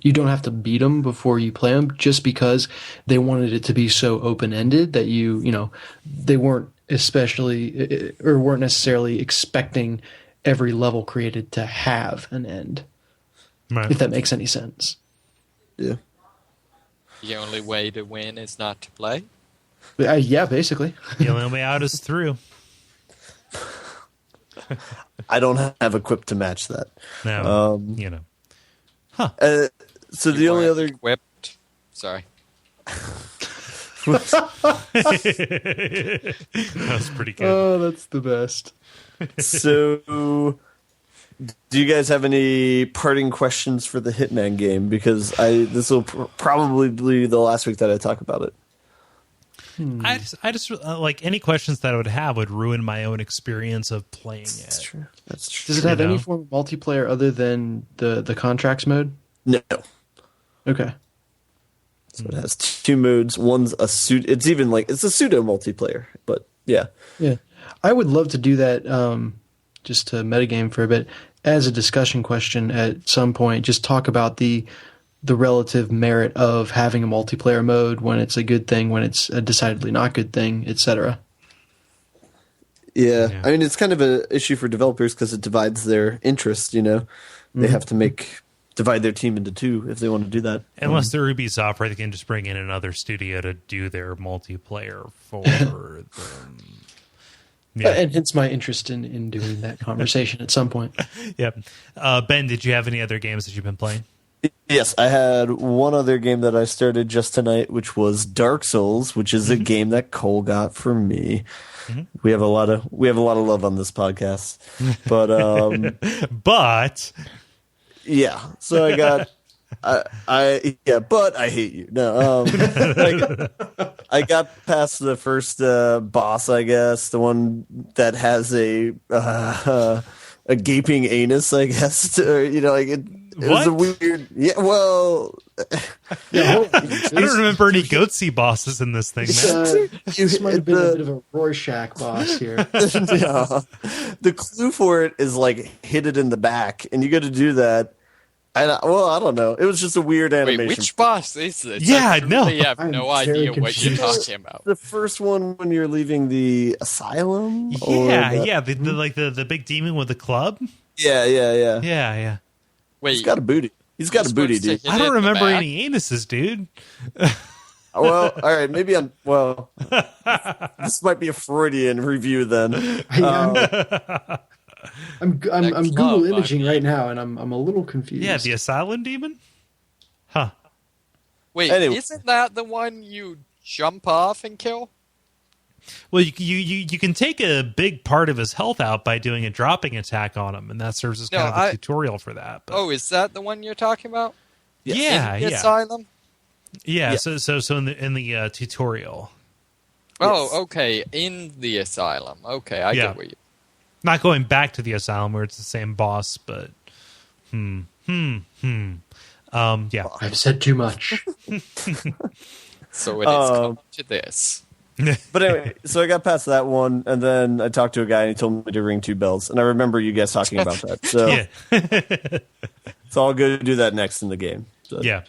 You don't have to beat them before you play them, just because they wanted it to be so open ended that they weren't weren't necessarily expecting every level created to have an end. Right. If that makes any sense. Yeah. The only way to win is not to play? Yeah, basically. The only way out is through. I don't have equipped to match that. No, So the only other equipped. Sorry. That was pretty good. Oh, that's the best. So, do you guys have any parting questions for the Hitman game? Because this will probably be the last week that I talk about it. I just like any questions that I would have would ruin my own experience of playing it. That's true. That's true. Does it have any form of multiplayer other than the contracts mode? No. Okay. So it has two modes. One's a suit. It's even it's a pseudo multiplayer, but yeah. Yeah. I would love to do that, just to metagame for a bit, as a discussion question at some point. Just talk about the relative merit of having a multiplayer mode, when it's a good thing, when it's a decidedly not good thing, etc. Yeah. I mean, it's kind of an issue for developers because it divides their interest, They have to divide their team into two if they want to do that. Unless they're Ubisoft, where they can just bring in another studio to do their multiplayer for them. Yeah. And hence my interest in doing that conversation at some point. Yeah. Ben, did you have any other games that you've been playing? Yes, I had one other game that I started just tonight, which was Dark Souls, which is a game that Kole got for me. Mm-hmm. We have a lot of love on this podcast, but yeah. So I got but I hate you. No, I got past the first boss, I guess, the one that has a gaping anus, I guess. It was a weird. Yeah, well, I don't remember any goatsy bosses in this thing, man. This might have been a bit of a Rorschach boss here. Yeah. The clue for it is hit it in the back, and you got to do that. And I don't know. It was just a weird animation. Wait, which boss is it? Yeah, no. I have no idea what you're talking about. The first one when you're leaving the asylum. The big demon with the club. Yeah. Wait, he's got a booty. He's got a booty, dude. I don't remember any anuses, dude. Well, all right, maybe this might be a Freudian review then. I'm Google imaging right now, and I'm a little confused. Yeah, the asylum demon? Huh. Wait, anyway. Isn't that the one you jump off and kill? Well, you can take a big part of his health out by doing a dropping attack on him, and that serves as kind of a tutorial for that. But. Oh, is that the one you're talking about? Yeah, in the asylum? Yeah, so in the tutorial. Oh, yes. Okay, in the asylum. Okay, I get what you... Not going back to the asylum where it's the same boss, but yeah. I've said too much. So it is come to this. But anyway, so I got past that one, and then I talked to a guy, and he told me to ring 2 bells. And I remember you guys talking about that. So, so I'll go do that next in the game. So. Yeah.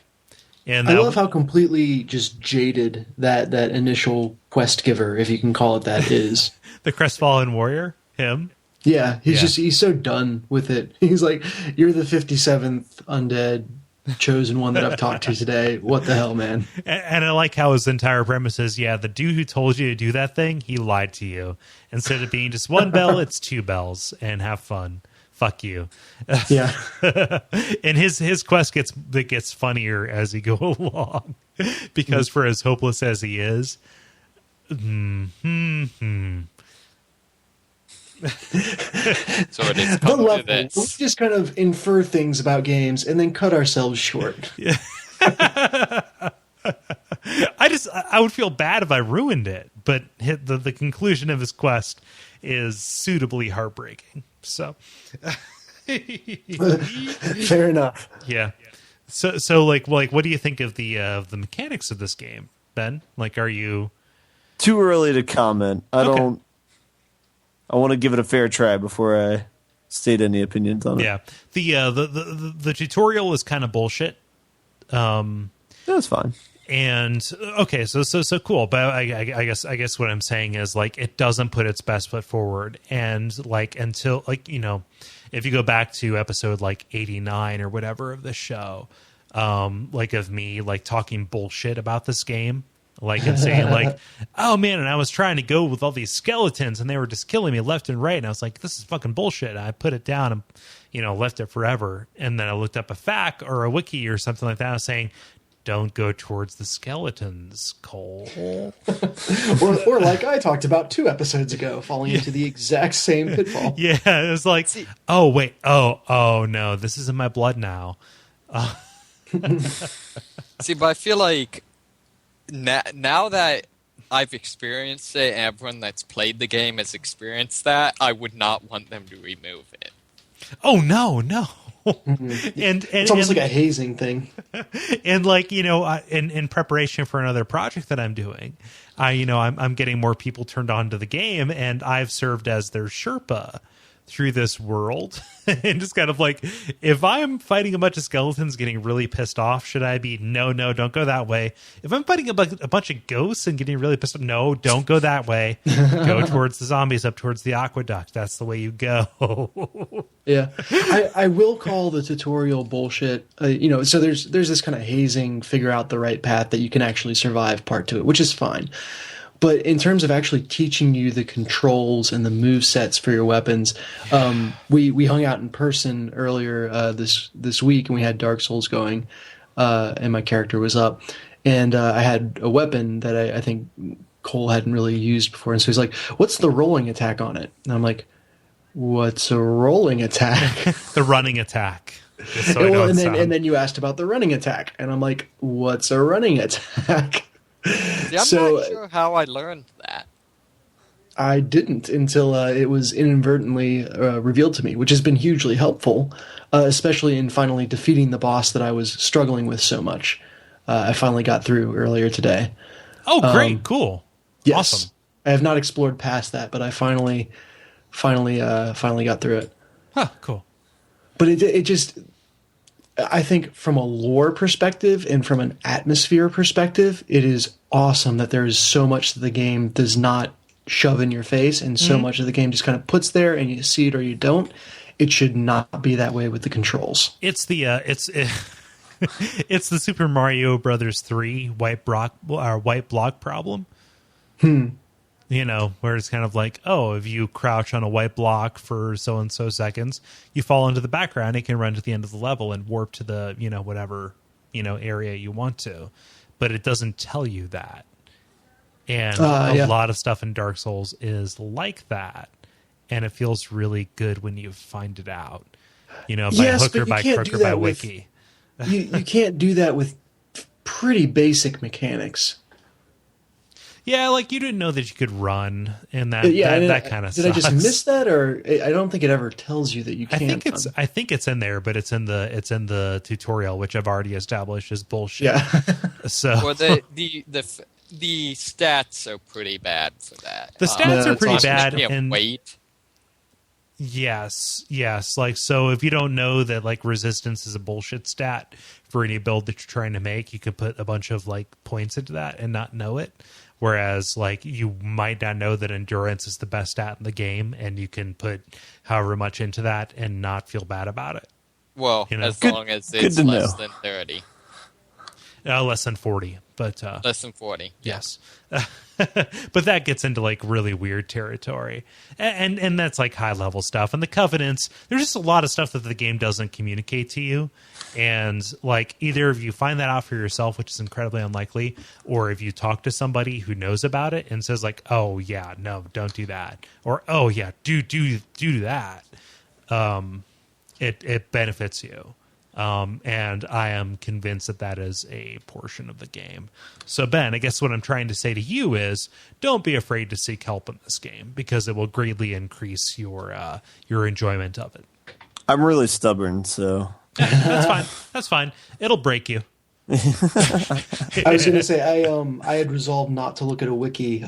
And I love how completely just jaded that initial quest giver, if you can call it that, is. The crestfallen warrior? Him? Yeah, he's so done with it. He's like, you're the 57th undead chosen one that I've talked to today. What the hell, man? And I like how his entire premise is, yeah, the dude who told you to do that thing, he lied to you. Instead of being just one bell, it's 2 bells, and have fun. Fuck you. Yeah. And his quest gets funnier as he go along, because for as hopeless as he is, So it is The come to level. We this. just kind of infer things about games and then cut ourselves short. I would feel bad if I ruined it, but the conclusion of his quest is suitably heartbreaking. So, Fair enough. yeah. So like, what do you think of the mechanics of this game, Ben? Like, are you Too early to comment. Okay. I want to give it a fair try before I state any opinions on it. Yeah, the tutorial is kind of bullshit. That's fine. And okay, so cool. But I guess what I'm saying is, like, it doesn't put its best foot forward, and like, until, like, you know, if you go back to episode like 89 or whatever of the show, like, of me like talking bullshit about this game. Like, and saying like, oh man, and I was trying to go with all these skeletons and they were just killing me left and right. And I was like, this is fucking bullshit. And I put it down and, you know, left it forever. And then I looked up a fact or a wiki or something like that. I was saying, don't go towards the skeletons, Kole. Or like I talked about 2 episodes ago, falling into the exact same pitfall. Yeah, it was like, oh wait, oh no, this is in my blood now. See, but I feel like now that I've experienced it, and everyone that's played the game has experienced that, I would not want them to remove it. Oh no. And It's almost like a hazing thing. And like, you know, in preparation for another project that I'm doing, I'm getting more people turned on to the game, and I've served as their Sherpa through this world. And just kind of like, if I'm fighting a bunch of skeletons getting really pissed off, should I be, no, don't go that way? If I'm fighting a bunch of ghosts and getting really pissed off, no, don't go that way. Go towards the zombies, up towards the aqueduct. That's the way you go. Yeah, I will call the tutorial bullshit. So there's this kind of hazing, figure out the right path that you can actually survive part to it, which is fine. But in terms of actually teaching you the controls and the move sets for your weapons, we hung out in person earlier this week, and we had Dark Souls going, and my character was up, and I had a weapon that I think Kole hadn't really used before, and so he's like, "What's the rolling attack on it?" And I'm like, "What's a rolling attack?" The running attack. Just so I know and then you asked about the running attack, and I'm like, "What's a running attack?" See, I'm not sure how I learned that. I didn't until it was inadvertently revealed to me, which has been hugely helpful, especially in finally defeating the boss that I was struggling with so much. I finally got through earlier today. Oh, great. Cool. Yes. Awesome. I have not explored past that, but I finally got through it. Huh, cool. But it just, I think from a lore perspective and from an atmosphere perspective, it is awesome that there is so much that the game does not shove in your face, and so much of the game just kind of puts there and you see it or you don't. It should not be that way with the controls. It's the it's the Super Mario Brothers 3 white block problem. You know, where it's kind of like, oh, if you crouch on a white block for so and so seconds, you fall into the background. It can run to the end of the level and warp to the, you know, whatever, you know, area you want to, but it doesn't tell you that. And a lot of stuff in Dark Souls is like that, and it feels really good when you find it out. You know, by hook or by crook or by wiki. You can't do that with pretty basic mechanics. Yeah, like you didn't know that you could run, and that kind of sucks. Did I just miss that, or I don't think it ever tells you that you can't? I think it's in there, but it's in the tutorial, which I've already established is bullshit. Yeah. So Well, the stats are pretty bad for that. The stats are pretty bad, and wait. Yes. Like, so if you don't know that like resistance is a bullshit stat for any build that you're trying to make, you could put a bunch of like points into that and not know it. Whereas like you might not know that endurance is the best stat in the game, and you can put however much into that and not feel bad about it. Well, You know? as long as it's to less know. than 30. Less than 40, but Less than 40. yes. But that gets into like really weird territory, and that's like high level stuff. And the covenants, there's just a lot of stuff that the game doesn't communicate to you, and like either if you find that out for yourself, which is incredibly unlikely, or if you talk to somebody who knows about it and says like, oh yeah, no, don't do that, or oh yeah, do that, it benefits you. And I am convinced that that is a portion of the game. So, Ben, I guess what I'm trying to say to you is don't be afraid to seek help in this game because it will greatly increase your enjoyment of it. I'm really stubborn, so That's fine. That's fine. It'll break you. I was going to say I had resolved not to look at a wiki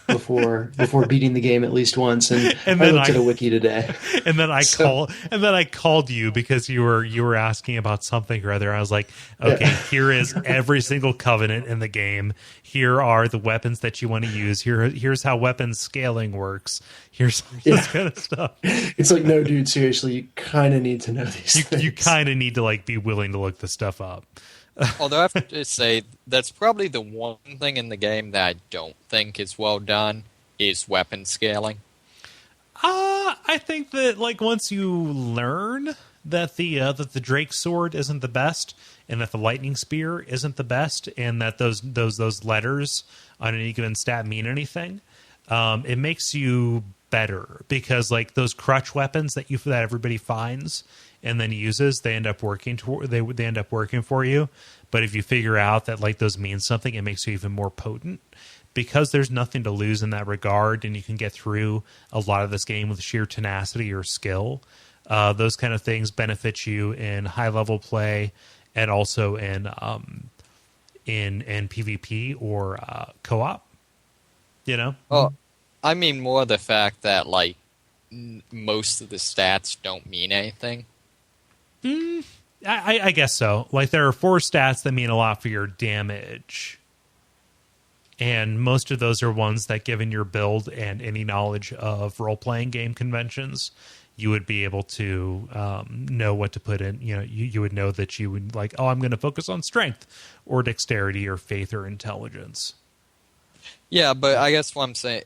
before beating the game at least once, and I then looked at a wiki today. And then I called you because you were asking about something or other. I was like, okay, here is every single covenant in the game. Here are the weapons that you want to use. Here's how weapons scaling works. Here's this kind of stuff. It's like, no, dude, seriously, you kind of need to know these things. You kind of need to like be willing to look this stuff up. Although I have to say, that's probably the one thing in the game that I don't think is well done, is weapon scaling. I think that like once you learn that the Drake sword isn't the best, and that the lightning spear isn't the best, and that those letters on any given stat mean anything, it makes you better because like those crutch weapons that everybody finds and then uses, they end up working they end up working for you. But if you figure out that like those mean something, it makes you even more potent because there's nothing to lose in that regard, and you can get through a lot of this game with sheer tenacity or skill. Those kind of things benefit you in high level play and also in PvP or co-op. You know? Well, I mean more the fact that like most of the stats don't mean anything. I guess so. Like there are 4 stats that mean a lot for your damage. And most of those are ones that, given your build and any knowledge of role-playing game conventions, you would be able to know what to put in. You know, you would know that you would like, oh, I'm going to focus on strength or dexterity or faith or intelligence. Yeah, but I guess what I'm saying,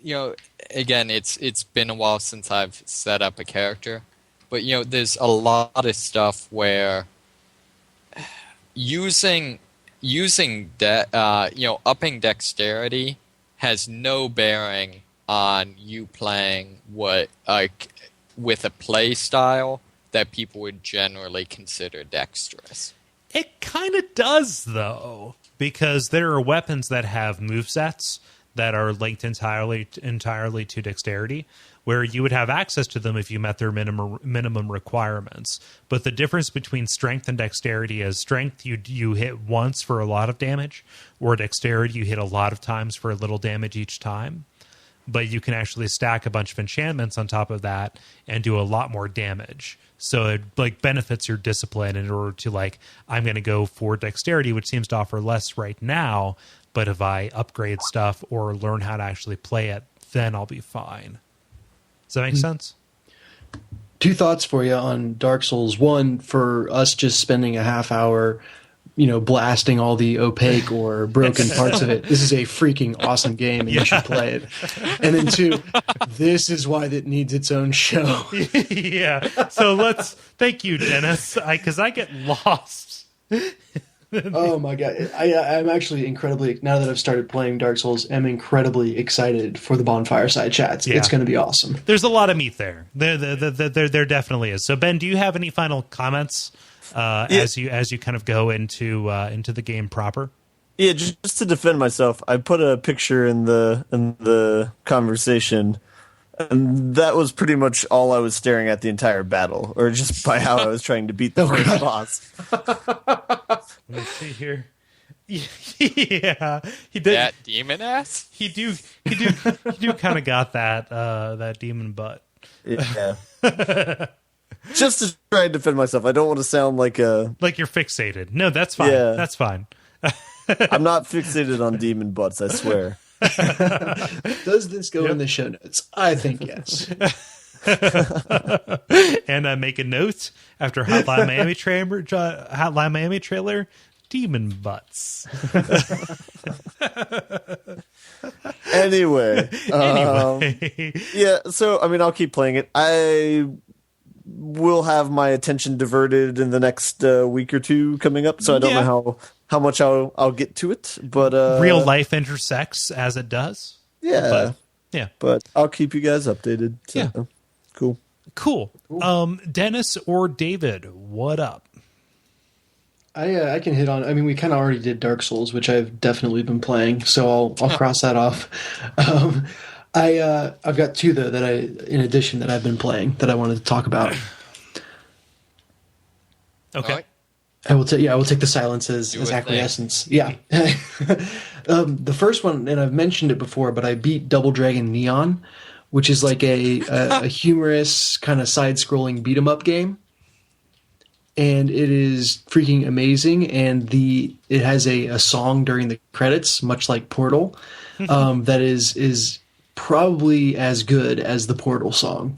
you know, again, it's been a while since I've set up a character. But, you know, there's a lot of stuff where upping dexterity has no bearing on you playing with a play style that people would generally consider dexterous. It kind of does, though, because there are weapons that have movesets that are linked entirely to dexterity, where you would have access to them if you met their minimum requirements. But the difference between strength and dexterity is strength you hit once for a lot of damage, or dexterity you hit a lot of times for a little damage each time. But you can actually stack a bunch of enchantments on top of that and do a lot more damage. So it like benefits your discipline in order to like, I'm going to go for dexterity, which seems to offer less right now. But if I upgrade stuff or learn how to actually play it, then I'll be fine. Does that make sense? 2 thoughts for you on Dark Souls. One, for us just spending a half hour, blasting all the opaque or broken parts of it. This is a freaking awesome game, and you should play it. And then 2, this is why it needs its own show. Yeah. So thank you, Dennis, because I get lost. Oh my god, I'm actually incredibly, now that I've started playing Dark Souls, I'm incredibly excited for the bonfire side chats. Yeah. It's going to be awesome. There's a lot of meat there. There definitely is. So Ben, do you have any final comments as you kind of go into the game proper? Yeah, just to defend myself, I put a picture in the conversation. And that was pretty much all I was staring at the entire battle, or just by how I was trying to beat the first boss. Let me see here. Yeah, he did. That demon ass? He do kind of got that demon butt. Yeah. Just to try and defend myself, I don't want to sound like you're fixated. No, that's fine. Yeah. That's fine. I'm not fixated on demon butts, I swear. Does this go in the show notes? I think yes. And make a note after Hotline Miami trailer, demon butts. Anyway, yeah. So I mean, I'll keep playing it. I will have my attention diverted in the next week or two coming up, so I don't know how much I'll get to it. But real life intersects as it does. Yeah, but I'll keep you guys updated. So. Yeah, cool. Dennis or David, what up? I can hit on. I mean, we kind of already did Dark Souls, which I've definitely been playing, so I'll cross that off. I've got two though in addition that I've been playing that I wanted to talk about. Okay. Right. I will take the silence as acquiescence. Yeah. The first one, and I've mentioned it before, but I beat Double Dragon Neon, which is like a humorous kind of side-scrolling beat 'em up game. And it is freaking amazing, and it has a song during the credits, much like Portal, that is probably as good as the Portal song,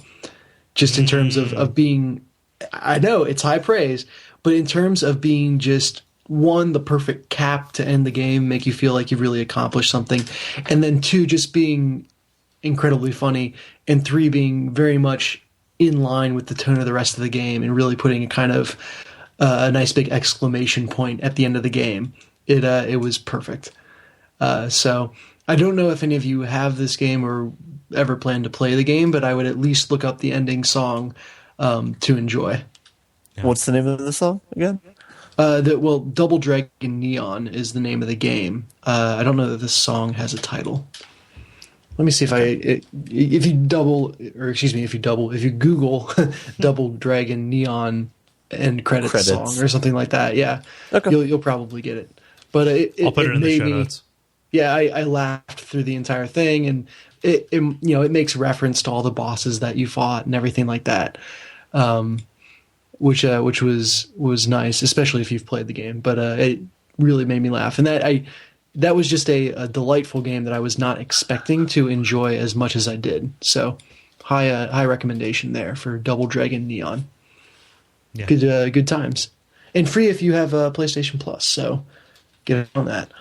just in terms of being. I know it's high praise, but in terms of being just one, the perfect cap to end the game, make you feel like you've really accomplished something, and then two, just being incredibly funny, and three, being very much in line with the tone of the rest of the game and really putting a kind of a nice big exclamation point at the end of the game. It was perfect. So I don't know if any of you have this game or ever plan to play the game, but I would at least look up the ending song to enjoy. Yeah. What's the name of the song again? Double Dragon Neon is the name of the game. I don't know that this song has a title. Let me see if you Google Double Dragon Neon end credits song or something like that. Yeah, okay. You'll probably get it. But I'll put it in the show notes. Yeah, I laughed through the entire thing, and it makes reference to all the bosses that you fought and everything like that, which was nice, especially if you've played the game. But it really made me laugh, and that was just a delightful game that I was not expecting to enjoy as much as I did. So high recommendation there for Double Dragon Neon. Yeah. Good times, and free if you have PlayStation Plus. So get on that.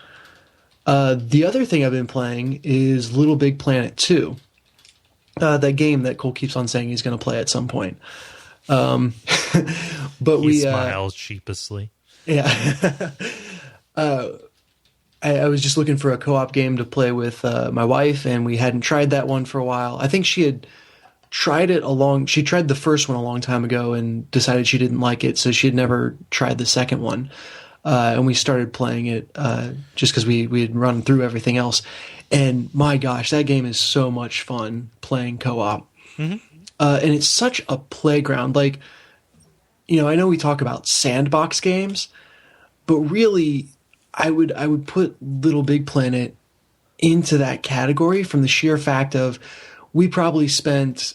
The other thing I've been playing is Little Big Planet 2, that game that Kole keeps on saying he's going to play at some point. But he smiles sheepishly. Yeah. I was just looking for a co-op game to play with my wife, and we hadn't tried that one for a while. I think she had tried it she tried the first one a long time ago and decided she didn't like it, so she had never tried the second one. And we started playing it just because we had run through everything else. And my gosh, that game is so much fun playing co-op. Mm-hmm. And it's such a playground. Like, I know we talk about sandbox games, but really I would put Little Big Planet into that category from the sheer fact of we probably spent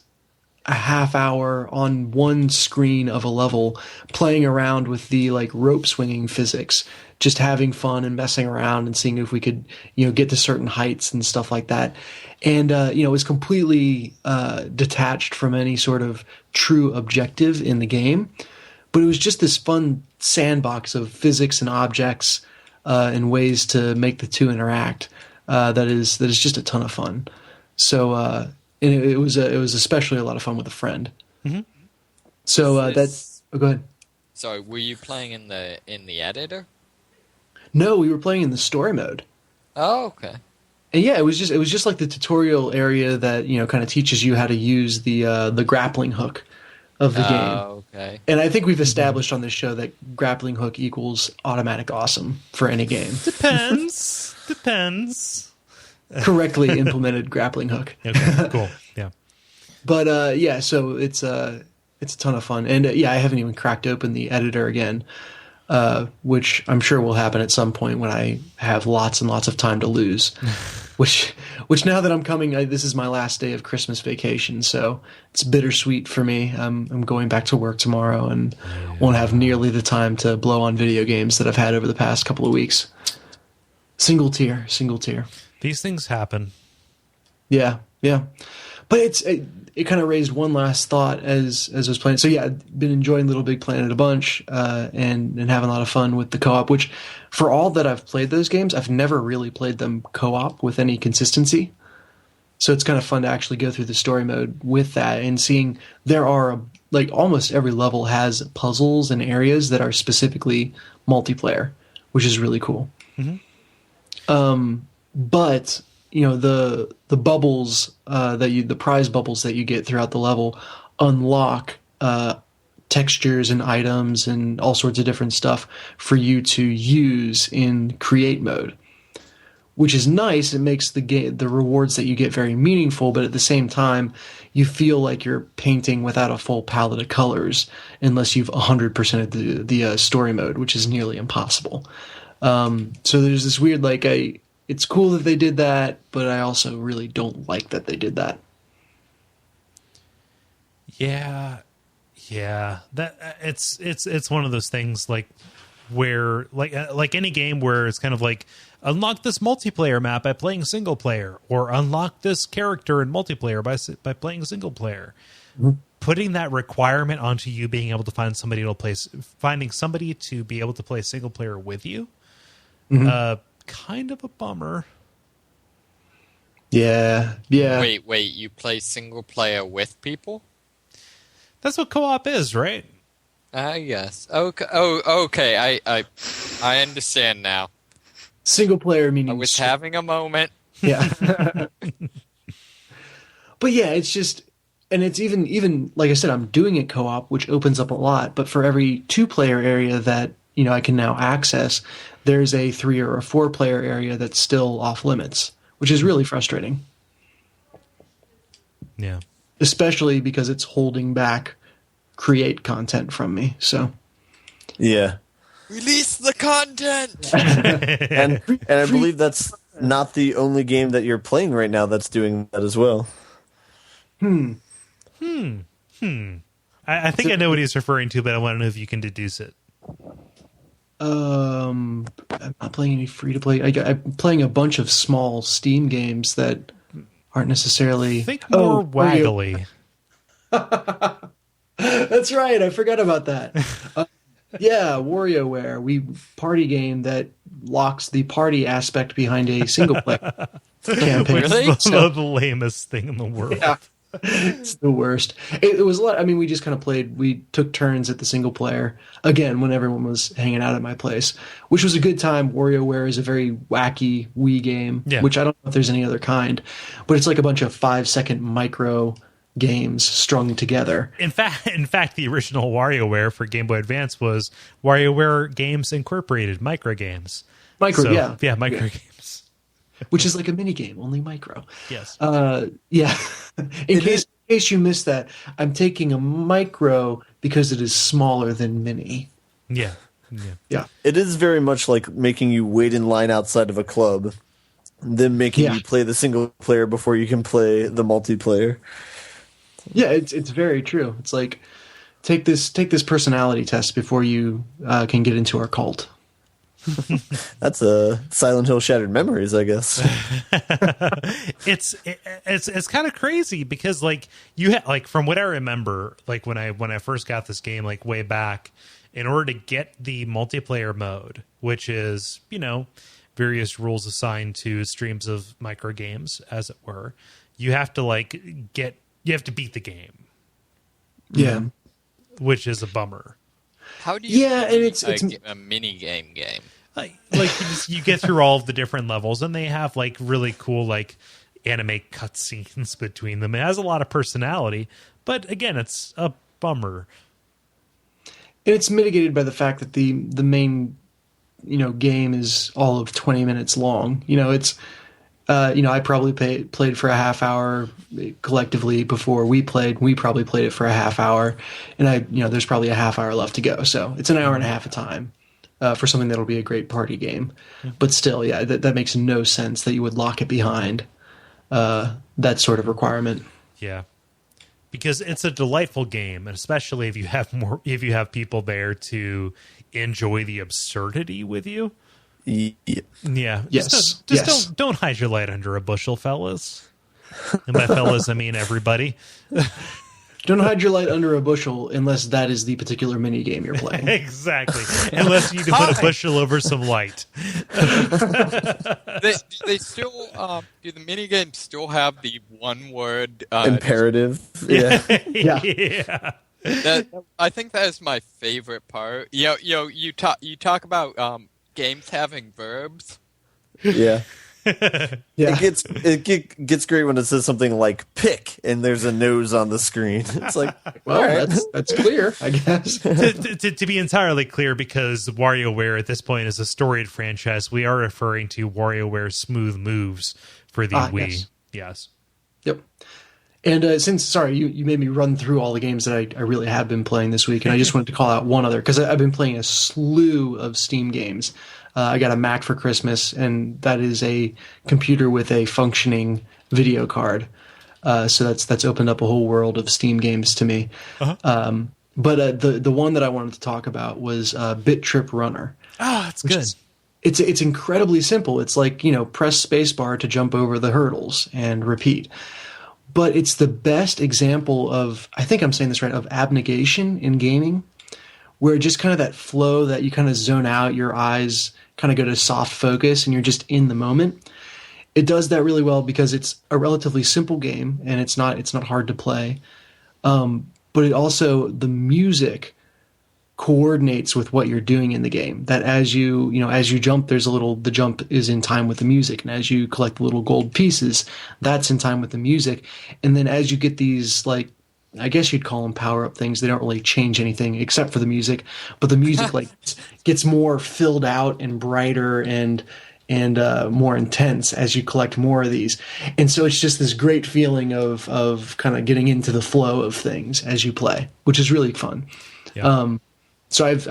a half hour on one screen of a level playing around with the rope swinging physics, just having fun and messing around and seeing if we could, get to certain heights and stuff like that. And, it was completely detached from any sort of true objective in the game. But it was just this fun sandbox of physics and objects and ways to make the two interact that is just a ton of fun. So and it was especially a lot of fun with a friend. Mm-hmm. So go ahead. Sorry, were you playing in the editor? No, we were playing in the story mode. Oh, okay. And yeah, it was just like the tutorial area that kind of teaches you how to use the grappling hook of the game. Oh, okay. And I think we've established on this show that grappling hook equals automatic awesome for any game. Depends. Correctly implemented grappling hook. Okay, cool. Yeah. But so it's a ton of fun. And I haven't even cracked open the editor again, which I'm sure will happen at some point when I have lots and lots of time to lose. which now that I'm coming, this is my last day of Christmas vacation, so it's bittersweet for me. I'm going back to work tomorrow and won't have nearly the time to blow on video games that I've had over the past couple of weeks. Single tier. These things happen. Yeah. But it kind of raised one last thought as I was playing. So yeah, I've been enjoying Little Big Planet a bunch, and having a lot of fun with the co-op. Which, for all that I've played those games, I've never really played them co-op with any consistency. So it's kind of fun to actually go through the story mode with that and seeing there are like almost every level has puzzles and areas that are specifically multiplayer, which is really cool. But the bubbles the prize bubbles that you get throughout the level unlock textures and items and all sorts of different stuff for you to use in create mode, which is nice. It makes the rewards that you get very meaningful, but at the same time, you feel like you're painting without a full palette of colors unless you've 100% the story mode, which is nearly impossible. So there's this weird, it's cool that they did that, but I also really don't like that they did that. Yeah. That it's one of those things where like any game where it's kind of like, unlock this multiplayer map by playing single player, or unlock this character in multiplayer by playing single player. Putting that requirement onto you being able to finding somebody to be able to play single player with you, kind of a bummer. Yeah. Wait, you play single player with people? That's what co-op is, right? Yes. Okay. Oh, okay. I understand now. Single player meaning... I was having a moment. Yeah. But yeah, it's just... And it's even like I said, I'm doing it co-op, which opens up a lot. But for every 2-player area that I can now access, there's a 3 or a 4-player area that's still off limits, which is really frustrating. Yeah. Especially because it's holding back create content from me. So. Yeah. Release the content. and I believe that's not the only game that you're playing right now that's doing that as well. I think I know what he's referring to, but I want to know if you can deduce it. I'm not playing any free to play. I'm playing a bunch of small Steam games that aren't necessarily. Think more waggly. That's right. I forgot about that. Yeah, WarioWare. Party game that locks the party aspect behind a single player campaign. Really? The lamest thing in the world. Yeah. It's the worst. It was a lot. I mean, we just kind of played. We took turns at the single player again when everyone was hanging out at my place, which was a good time. WarioWare is a very wacky Wii game, which I don't know if there's any other kind, but it's like a bunch of 5-second micro games strung together. In fact, the original WarioWare for Game Boy Advance was WarioWare Games Incorporated, micro games. Micro games. Which is like a mini game, only micro. Yes. Yeah. In case you missed that, I'm taking a micro because it is smaller than mini. Yeah. It is very much like making you wait in line outside of a club, then making you play the single player before you can play the multiplayer. Yeah, it's very true. It's like take this personality test before you can get into our cult. That's a Silent Hill Shattered Memories, I guess. It's kind of crazy because from what I remember, when I first got this game way back, in order to get the multiplayer mode, which is various rules assigned to streams of micro games, as it were, you have to beat the game. Yeah, which is a bummer. How do you? Yeah, and it's a mini game. You get through all of the different levels, and they have really cool anime cutscenes between them. It has a lot of personality, but again, it's a bummer. And it's mitigated by the fact that the main game is all of 20 minutes long. It's I probably played for a half hour collectively before we played. We probably played it for a half hour, and there's probably a half hour left to go. So it's an hour and a half of time for something that'll be a great party game. But still, yeah, that makes no sense that you would lock it behind that sort of requirement. Yeah, because it's a delightful game, and especially if you have people there to enjoy the absurdity with you. Yeah. Yeah. Yes. Just don't hide your light under a bushel, fellas. And by fellas, I mean everybody. Don't hide your light under a bushel unless that is the particular mini game you're playing. Exactly. Unless you need to put a bushel over some light. They still do the minigames still have the one word Imperative. Yeah. Yeah. I think that is my favorite part. You talk about games having verbs. Yeah. Yeah. It gets great when it says something like pick and there's a nose on the screen. It's like, Well, all right. that's clear, I guess. To be entirely clear, because WarioWare at this point is a storied franchise, we are referring to WarioWare Smooth Moves for the Wii. Yes. Yep. And sorry, you made me run through all the games that I really have been playing this week, and I just wanted to call out one other, because I've been playing a slew of Steam games. I got a Mac for Christmas, and that is a computer with a functioning video card. So that's opened up a whole world of Steam games to me. Uh-huh. But the one that I wanted to talk about was Bit.Trip Runner. Ah, it's good. It's incredibly simple. It's like, press spacebar to jump over the hurdles and repeat. But it's the best example of, I think I'm saying this right, of abnegation in gaming, where just kind of that flow that you kind of zone out, your eyes kind of go to soft focus and you're just in the moment. It does that really well because it's a relatively simple game and it's not hard to play. But it also, the music coordinates with what you're doing in the game. That as you jump, the jump is in time with the music. And as you collect the little gold pieces, that's in time with the music. And then as you get these, like, I guess you'd call them power-up things. They don't really change anything except for the music. But the music like gets more filled out and brighter and more intense as you collect more of these. And so it's just this great feeling of kind of getting into the flow of things as you play, which is really fun. Yeah. So I've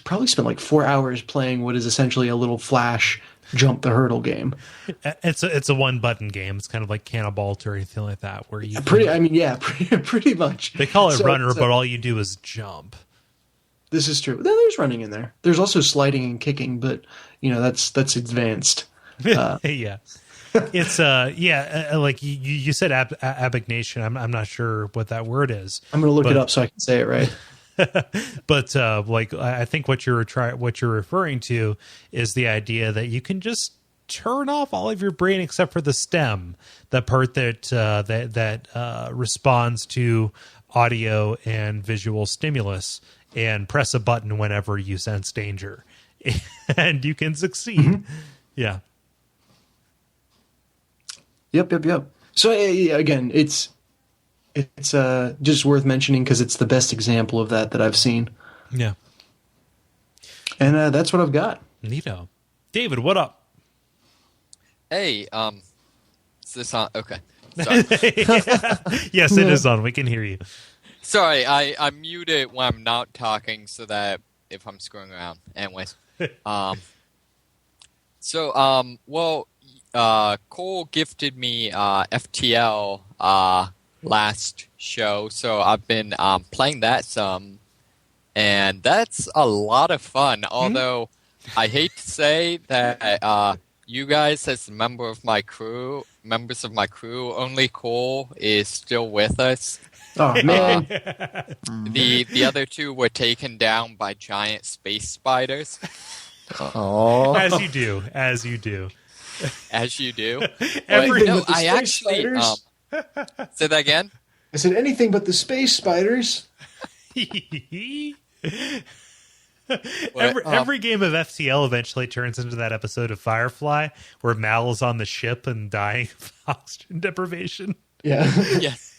probably spent like 4 hours playing what is essentially a little flash jump the hurdle game. It's a one button game. It's kind of like Cannibalt or anything like that, where you pretty much. They call it runner, but all you do is jump. This is true. There's running in there. There's also sliding and kicking, but that's advanced. Yeah. It's like you said abnegation. I'm not sure what that word is. I'm going to look it up so I can say it right. But like I think what you're referring to is the idea that you can just turn off all of your brain except for the stem, the part that responds to audio and visual stimulus, and press a button whenever you sense danger, and you can succeed. Mm-hmm. Yeah. Yep. So again, it's just worth mentioning because it's the best example of that I've seen. Yeah. And that's what I've got. Neato. David, what up? Hey, is this on? Okay. Sorry. Yes, it is on. We can hear you. Sorry, I mute it when I'm not talking so that if I'm screwing around. Anyways. Kole gifted me FTL last show, so I've been playing that some, and that's a lot of fun. Although I hate to say that you guys, as members of my crew, only Kole is still with us. Oh man! The other two were taken down by giant space spiders. Oh, as you do. As you do. I actually say that again. I said anything but the space spiders. Every game of FTL eventually turns into that episode of Firefly where Mal is on the ship and dying of oxygen deprivation. Yeah. Yes.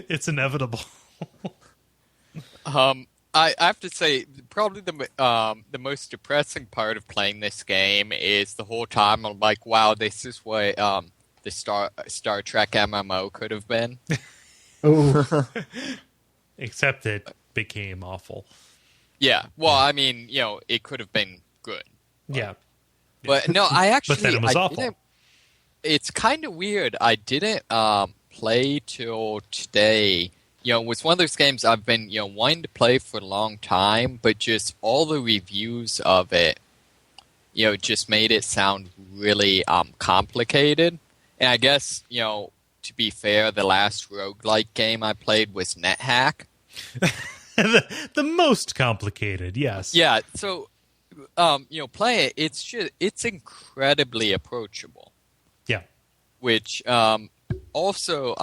It's inevitable. I have to say, probably the most depressing part of playing this game is the whole time I'm like, wow, this is what the Star Trek MMO could have been. Oh. Except it became awful. Yeah, well, I mean, it could have been good. Yeah. But no, I actually... But then it was awful. It's kind of weird. I didn't play till today. It was one of those games I've been, wanting to play for a long time, but just all the reviews of it just made it sound really complicated. And I guess, to be fair, the last roguelike game I played was NetHack. the most complicated, yes. Yeah, so, play it. It's incredibly approachable. Yeah. Which, also,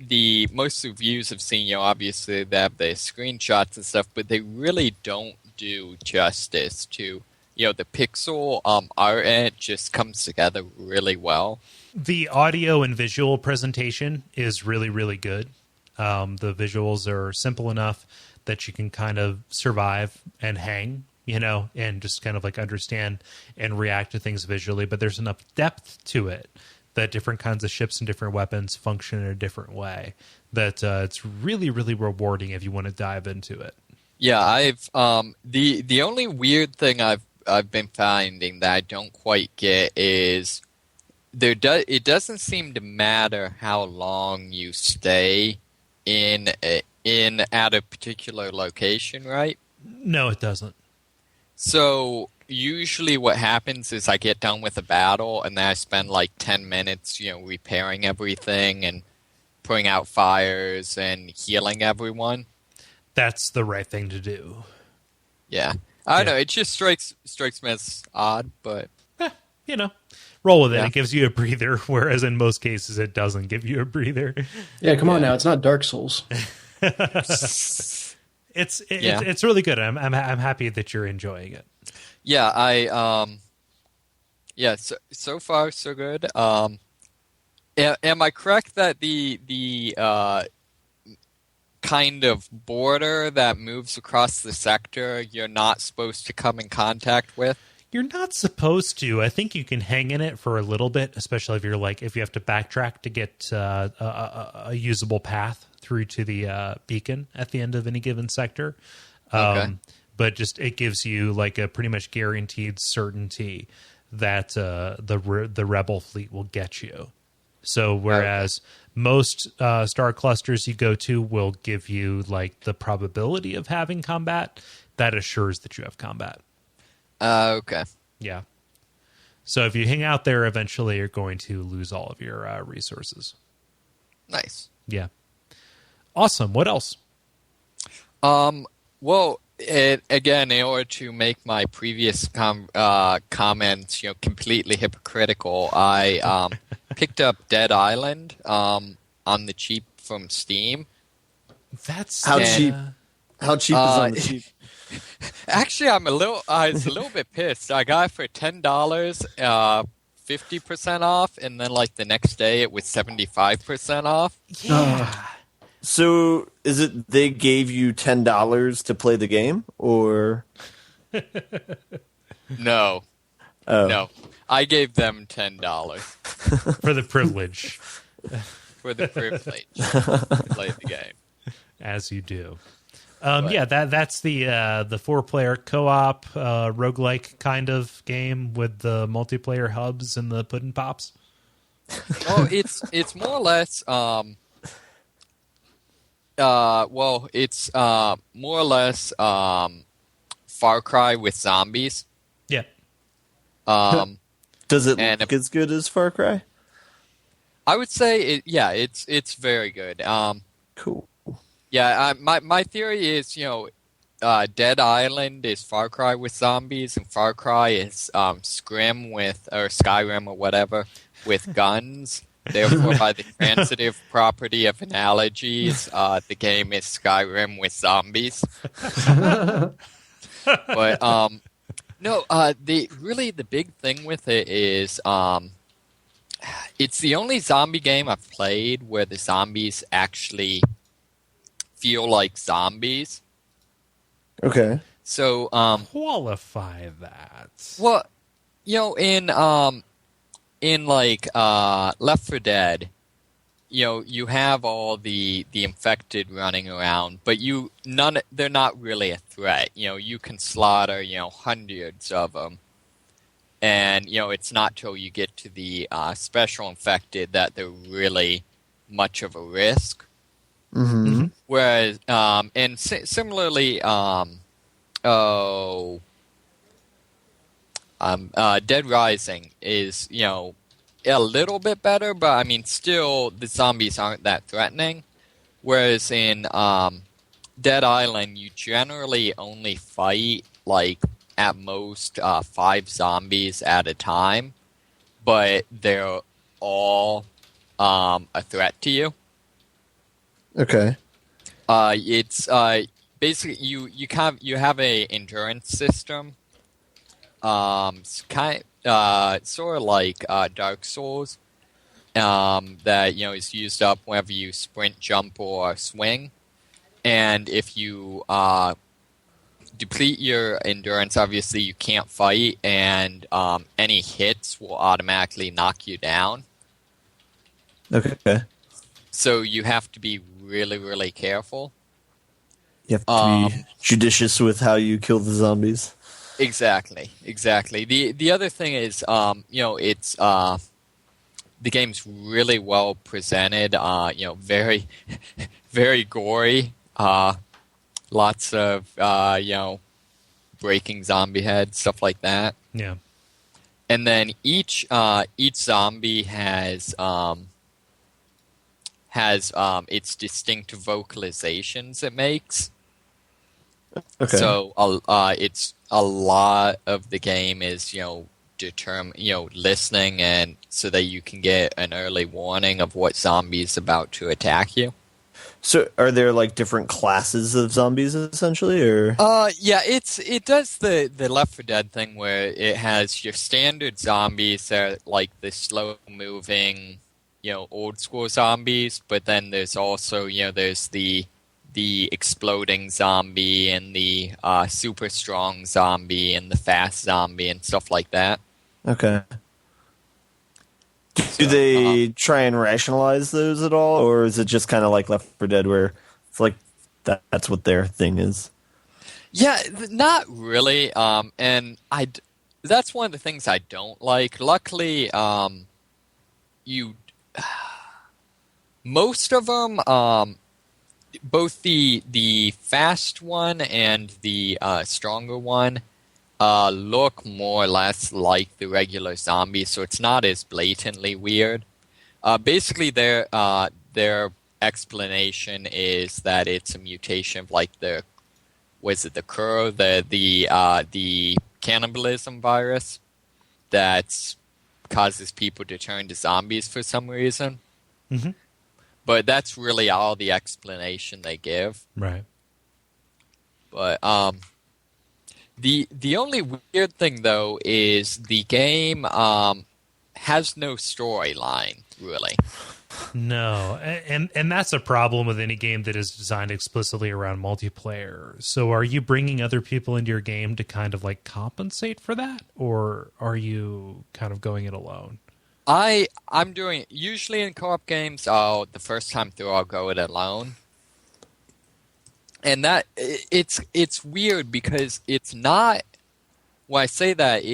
the most reviews I've seen, obviously they have the screenshots and stuff, but they really don't do justice to, the pixel art, and it just comes together really well. The audio and visual presentation is really, really good. The visuals are simple enough that you can kind of survive and hang, and just kind of like understand and react to things visually, but there's enough depth to it that different kinds of ships and different weapons function in a different way, that it's really, really rewarding if you want to dive into it. Yeah, I've the only weird thing I've been finding that I don't quite get is it doesn't seem to matter how long you stay in at a particular location, right? No, it doesn't. So usually what happens is I get done with a battle and then I spend like 10 minutes, repairing everything and putting out fires and healing everyone. That's the right thing to do. Yeah. I don't know, it just strikes me as odd, but roll with it. Yeah. It gives you a breather, whereas in most cases it doesn't give you a breather. Yeah, come on now. It's not Dark Souls. It's really good. I'm happy that you're enjoying it. Yeah, so far so good. Am I correct that the kind of border that moves across the sector you're not supposed to come in contact with? You're not supposed to. I think you can hang in it for a little bit, especially if you have to backtrack to get a usable path through to the beacon at the end of any given sector. Okay. But just it gives you like a pretty much guaranteed certainty that the rebel fleet will get you. So whereas most star clusters you go to will give you like the probability of having combat, that assures that you have combat. Okay. Yeah. So if you hang out there, eventually you're going to lose all of your resources. Nice. Yeah. Awesome. What else? Well, again, in order to make my previous comments, completely hypocritical, I picked up Dead Island on the cheap from Steam. That's How cheap? How cheap is on the cheap? Actually, I was a little bit pissed. I got it for $10, 50% off, and then like the next day it was 75% off. Yeah. So is it they gave you $10 to play the game, or No. Oh. No. I gave them $10 For the privilege, for the privilege to play the game. as you do. Yeah, that's the 4-player co-op roguelike kind of game with the multiplayer hubs and the pudding pops. Well, it's more or less it's more or less Far Cry with zombies. Yeah. does it and look as good as Far Cry? I would say it's very good. Cool. Yeah, my theory is, Dead Island is Far Cry with zombies, and Far Cry is Skyrim or whatever with guns. Therefore, by the transitive property of analogies, the game is Skyrim with zombies. But no, the big thing with it is it's the only zombie game I've played where the zombies actually feel like zombies. Okay. So Qualify that. well, in like Left 4 Dead, you have all the infected running around, but they're not really a threat. You can slaughter hundreds of them, and it's not till you get to the special infected that they're really much of a risk. Mm-hmm. Whereas, and similarly, Oh, Dead Rising is, a little bit better, but I mean, still the zombies aren't that threatening. Whereas in Dead Island, you generally only fight like at most 5 zombies at a time, but they're all a threat to you. Okay. It's basically you have a endurance system. Sort of like Dark Souls, that is used up whenever you sprint, jump, or swing. And if you deplete your endurance, obviously you can't fight, and any hits will automatically knock you down. Okay. So you have to be really, really careful. You have to be judicious with how you kill the zombies. Exactly. The other thing is, it's the game's really well presented. Very, very gory. Lots of breaking zombie heads, stuff like that. Yeah. And then each zombie has its distinct vocalizations it makes. Okay. So it's a lot of the game is listening, and so that you can get an early warning of what zombie is about to attack you. So are there like different classes of zombies essentially, or? Yeah, it does the Left 4 Dead thing where it has your standard zombies that are like the slow moving, old school zombies, but then there's also there's the exploding zombie and the super strong zombie and the fast zombie and stuff like that. Okay. Do they try and rationalize those at all, or is it just kind of like Left 4 Dead where it's like that's what their thing is? Yeah, not really. And that's one of the things I don't like. Luckily, most of them, both the fast one and the stronger one look more or less like the regular zombies, so it's not as blatantly weird. Basically, their explanation is that it's a mutation of like the Kuro, the cannibalism virus that causes people to turn to zombies for some reason. Mm-hmm. But that's really all the explanation they give. Right. But the only weird thing though is the game has no storyline really. No, and that's a problem with any game that is designed explicitly around multiplayer. So are you bringing other people into your game to kind of like compensate for that, or are you kind of going it alone? I'm doing usually in co-op games. The first time through I'll go it alone, and that it's weird because it's not. When I say that,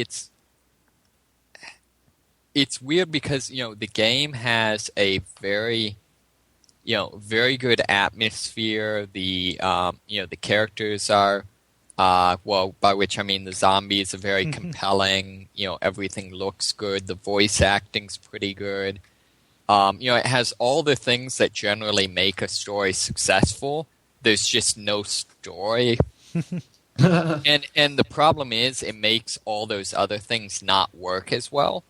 it's weird because the game has a very very good atmosphere. The the characters are by which I mean the zombies are very compelling. Everything looks good. The voice acting's pretty good. It has all the things that generally make a story successful. There's just no story. and the problem is it makes all those other things not work as well.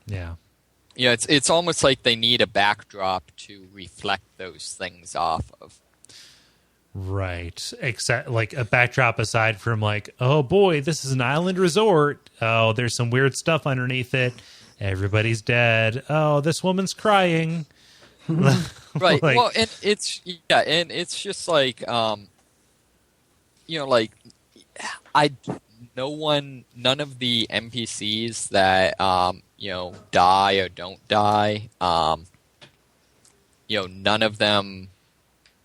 Yeah. It's almost like they need a backdrop to reflect those things off of. Right. Except like a backdrop aside from like, oh boy, this is an island resort. Oh, there's some weird stuff underneath it. Everybody's dead. Oh, this woman's crying. Right. Like, well, and it's just like none of the NPCs that die or don't die, none of them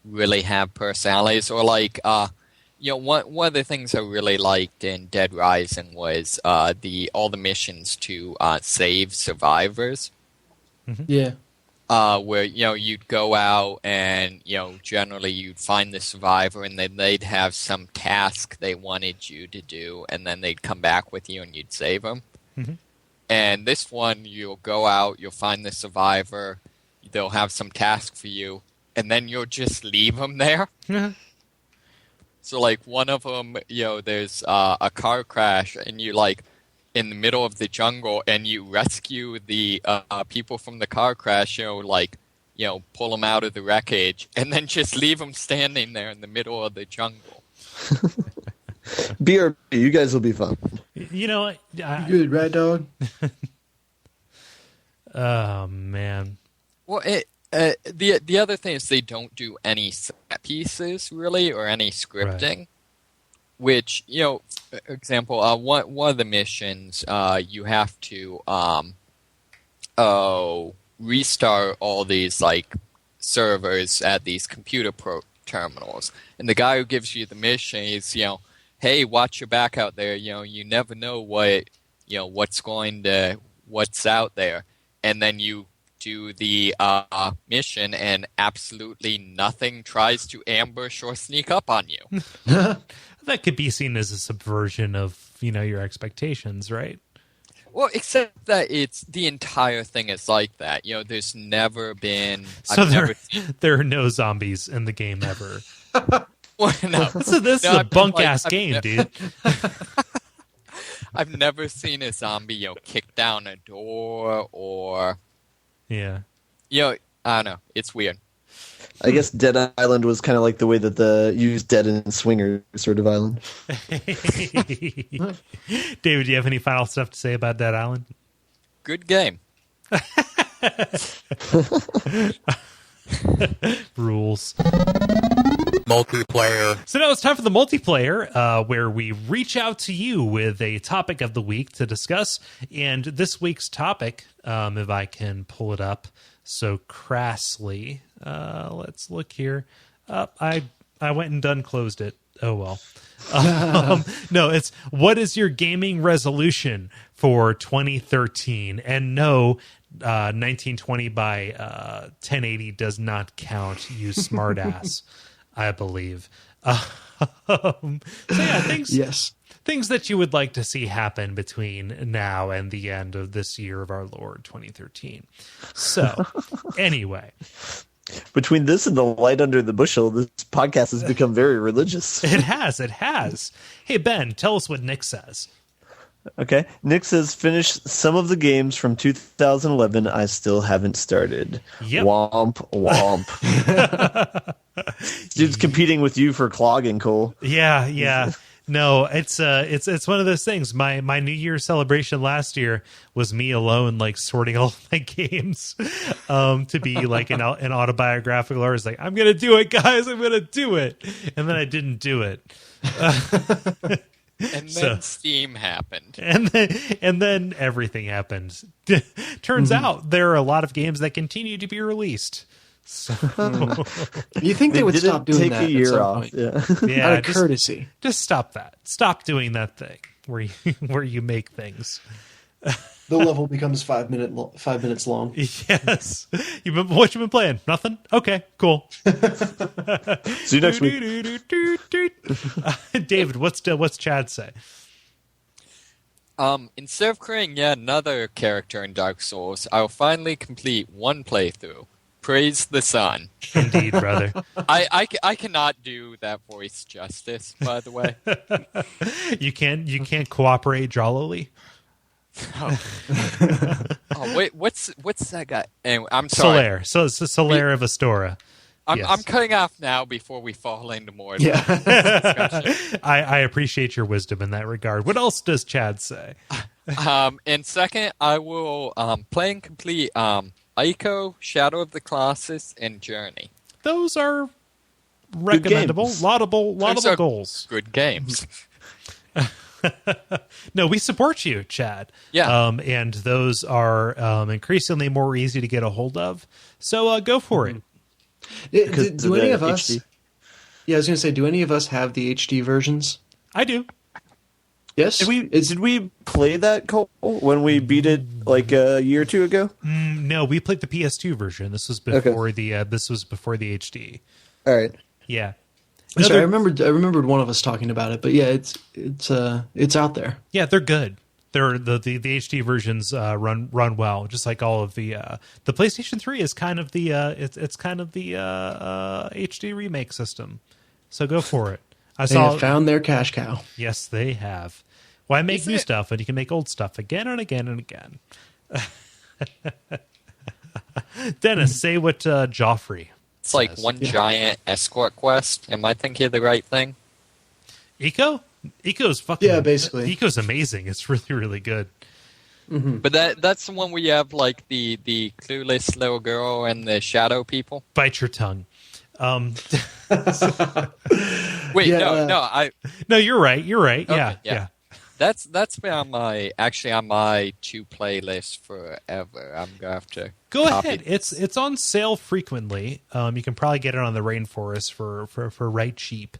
really have personalities, or like one of the things I really liked in Dead Rising was all the missions to save survivors. Yeah. where you'd go out and generally you'd find the survivor, and then they'd have some task they wanted you to do, and then they'd come back with you and you'd save them. Mm-hmm. And this one, you'll go out, you'll find the survivor, they'll have some task for you, and then you'll just leave them there. So, like, one of them, there's a car crash, and you, like, in the middle of the jungle, and you rescue the people from the car crash, pull them out of the wreckage, and then just leave them standing there in the middle of the jungle. BRB, you guys will be fun. Good, right, dog? Oh, man. Well, the other thing is they don't do any set pieces, really, or any scripting. Right. Which, for example, one of the missions, you have to restart all these, like, servers at these computer terminals. And the guy who gives you the mission is, hey, watch your back out there. You never know what's out there. And then you do the mission, and absolutely nothing tries to ambush or sneak up on you. That could be seen as a subversion of, your expectations, right? Well, except that the entire thing is like that. There's never been... So there are no zombies in the game ever. Well, no. So this is a bunk-ass game, dude. I've never seen a zombie, kick down a door or... Yeah. I don't know. It's weird. I guess Dead Island was kind of like the way that the used Dead and Swinger sort of island. David, do you have any final stuff to say about Dead Island? Good game. Rules. Multiplayer. So now it's time for the multiplayer, where we reach out to you with a topic of the week to discuss. And this week's topic, if I can pull it up so crassly, let's look here. I went and done closed it. Oh, well. No, it's what is your gaming resolution for 2013? And no, 1920 by 1080 does not count, you smartass. I believe. So yeah, things that you would like to see happen between now and the end of this year of our Lord 2013. So anyway, between this and the light under the bushel, this podcast has become very religious. It has. Hey Ben, tell us what Nick says. Okay. Nick says, finish some of the games from 2011 I still haven't started. Yep. Womp, womp. Dude's competing with you for clogging, Kole. Yeah. No, it's one of those things. My New Year's celebration last year was me alone, like sorting all my games to be like an autobiographical artist. Like, I'm gonna do it, guys. I'm gonna do it, and then I didn't do it. And then Steam happened. And then everything happened. Turns out there are a lot of games that continue to be released. So you think they would stop doing take that a year at some off? point? yeah, Out of courtesy. Just stop that. Stop doing that thing where you make things. The level becomes 5 minutes long. Yes. What you been playing? Nothing? Okay, cool. See you next week. David, what's Chad say? Instead of creating yet another character in Dark Souls, I'll finally complete one playthrough. Praise the sun. Indeed, brother. I cannot do that voice justice, by the way. You can't cooperate jollily? Oh wait, what's that guy? Anyway, I'm sorry. Solaire. So it's Solaire of Astora. I'm cutting off now before we fall into more discussion. I appreciate your wisdom in that regard. What else does Chad say? And second, I will play and complete Ico, Shadow of the Colossus, and Journey. Those are recommendable, laudable goals. Good games. No, we support you, Chad. Yeah. And those are increasingly more easy to get a hold of. So go for it. Do any of us? HD? Yeah, I was going to say, do any of us have the HD versions? I do. Yes, Did we play that, Cole, when we beat it like a year or two ago? No, we played the PS2 version. This was before the HD. All right. Yeah. I'm sorry, I remembered one of us talking about it, but yeah, it's out there. Yeah, they're good. They're the HD versions run well, just like all of the PlayStation 3 is kind of the it's kind of the HD remake system. So go for it. They have found their cash cow. Yes, they have. Why make new stuff when you can make old stuff again and again and again? Dennis, say what Joffrey. It's like one giant escort quest. Am I thinking of the right thing? Eco's fucking... Yeah, basically. Eco's amazing. It's really, really good. Mm-hmm. But that's the one where you have like the clueless little girl and the shadow people. Bite your tongue. Wait, Yeah, No, you're right. You're right. Okay, Yeah. That's been on my to playlist forever. I'm gonna have to Go copy ahead. It's on sale frequently. You can probably get it on the Rainforest for right cheap.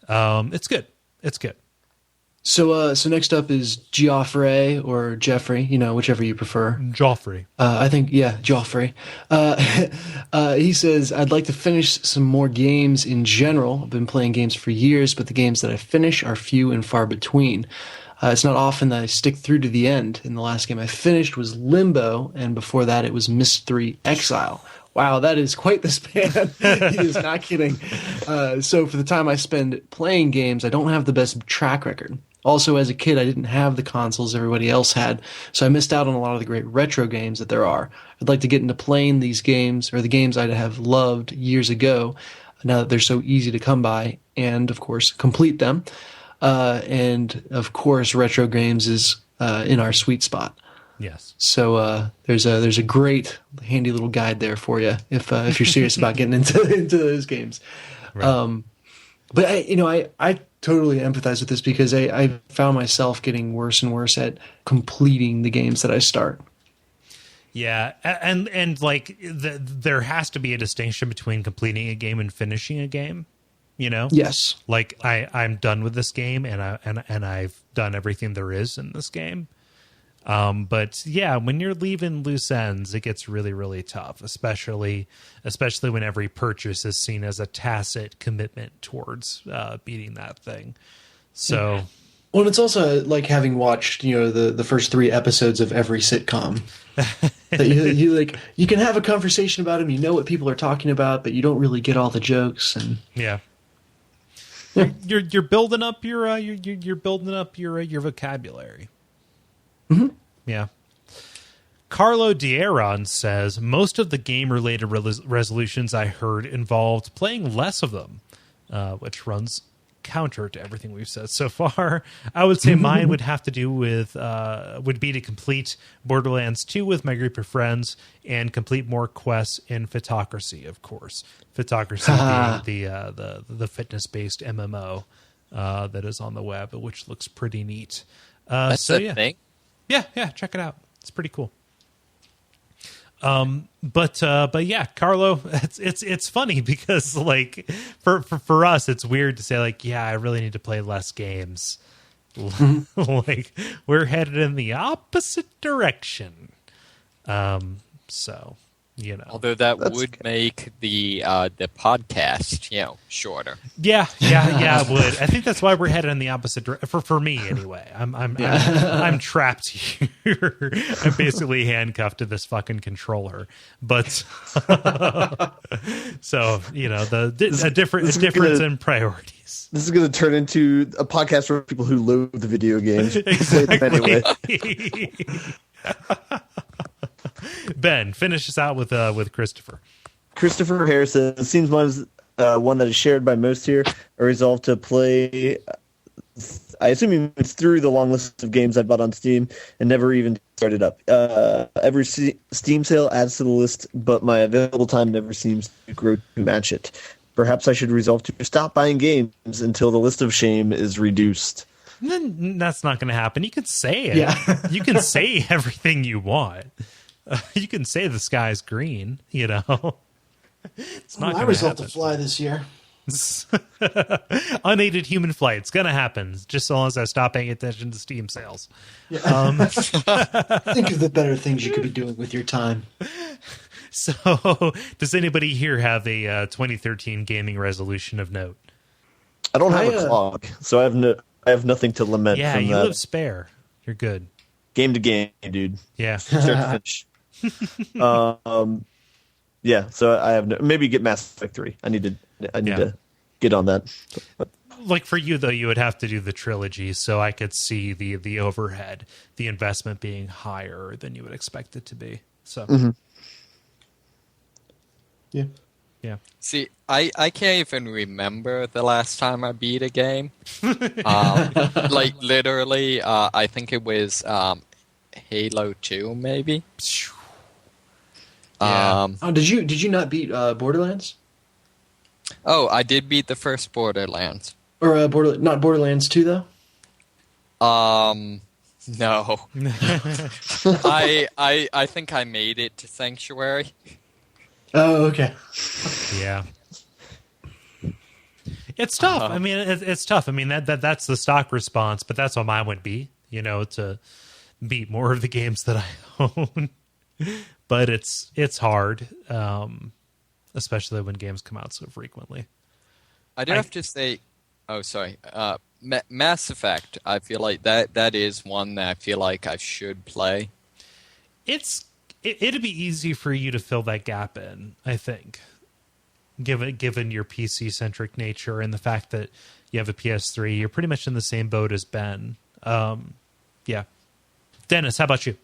It's good. It's good. So next up is Geoffrey or Jeffrey, whichever you prefer. Joffrey. I think, yeah, Joffrey. He says, I'd like to finish some more games in general. I've been playing games for years, but the games that I finish are few and far between. It's not often that I stick through to the end. And the last game I finished was Limbo, and before that it was Myst 3 Exile. Wow, that is quite the span. He is not kidding. So for the time I spend playing games, I don't have the best track record. Also, as a kid, I didn't have the consoles everybody else had, so I missed out on a lot of the great retro games that there are. I'd like to get into playing these games, or the games I'd have loved years ago, now that they're so easy to come by, and, of course, complete them. And, of course, retro games is in our sweet spot. Yes. So there's a great, handy little guide there for you if you're serious about getting into those games. Right. But I totally empathize with this because I found myself getting worse and worse at completing the games that I start. Yeah, and like there has to be a distinction between completing a game and finishing a game. Yes. Like I'm done with this game and I've done everything there is in this game. But yeah, when you're leaving loose ends, it gets really, really tough, especially when every purchase is seen as a tacit commitment towards beating that thing. So, well, it's also like having watched, the first 3 episodes of every sitcom. That you can have a conversation about them, what people are talking about, but you don't really get all the jokes. And yeah. You're building up your you're building up your vocabulary. Mm-hmm. Yeah. Carlo Dieron says, most of the game-related resolutions I heard involved playing less of them, which runs counter to everything we've said so far. I would say mine would have to do with, would be to complete Borderlands 2 with my group of friends and complete more quests in Photocracy, of course. Photocracy being the fitness-based MMO that is on the web, which looks pretty neat. That's the thing? Yeah, check it out. It's pretty cool. But yeah, Carlo, it's funny because like for us, it's weird to say like, yeah, I really need to play less games. Like we're headed in the opposite direction. So although that would make the podcast shorter. Yeah, it would. I think that's why we're headed in the opposite direction. For me anyway. I'm trapped here. I'm basically handcuffed to this fucking controller. But so a difference in priorities. This is going to turn into a podcast for people who loathe the video games. Exactly. Anyway. Ben, finish us out with Christopher. Christopher Harrison. It seems one that is shared by most here. A resolve to play. I assume it's through the long list of games I bought on Steam and never even started up. Every Steam sale adds to the list, but my available time never seems to grow to match it. Perhaps I should resolve to stop buying games until the list of shame is reduced. That's not going to happen. You can say it. Yeah. You can say everything you want. You can say the sky's green, It's not my going to result happen. to fly this year. Unaided human flight. It's going to happen, just so long as I stop paying attention to Steam sales. Think of the better things you could be doing with your time. So, does anybody here have a 2013 gaming resolution of note? I don't have a clock, so I have nothing to lament. Yeah, from you that. live spare. You're good. Game to game, dude. Yeah. Start to finish. Yeah, so I have maybe get Mass Effect 3. I need to get on that. Like for you though, you would have to do the trilogy, so I could see the overhead, the investment being higher than you would expect it to be. So yeah. See, I can't even remember the last time I beat a game. Like literally, I think it was Halo 2, maybe. Yeah. Did you not beat Borderlands? Oh, I did beat the first Borderlands. Or not Borderlands 2 though? No. I think I made it to Sanctuary. Oh, okay. Yeah. It's tough. I mean, it's tough. I mean, that's the stock response, but that's what mine would be, to beat more of the games that I own. But it's hard, especially when games come out so frequently. I do have to say, sorry, Mass Effect, I feel like that is one that I feel like I should play. It'd be easy for you to fill that gap in, I think, given your PC-centric nature and the fact that you have a PS3. You're pretty much in the same boat as Ben. Yeah. Dennis, how about you?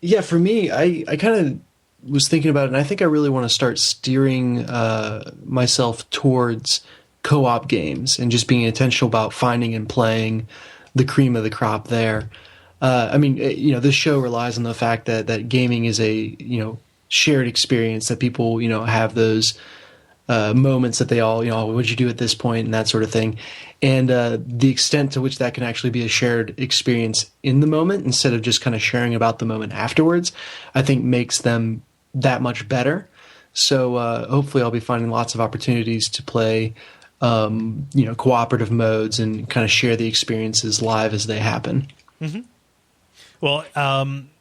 Yeah, for me, I kind of was thinking about it, and I think I really want to start steering myself towards co-op games and just being intentional about finding and playing the cream of the crop there. I mean, this show relies on the fact that gaming is a, shared experience, that people, have those moments that they all, what'd you do at this point and that sort of thing. And the extent to which that can actually be a shared experience in the moment instead of just kind of sharing about the moment afterwards, I think makes them that much better. So hopefully I'll be finding lots of opportunities to play, cooperative modes and kind of share the experiences live as they happen. Mm-hmm. Well,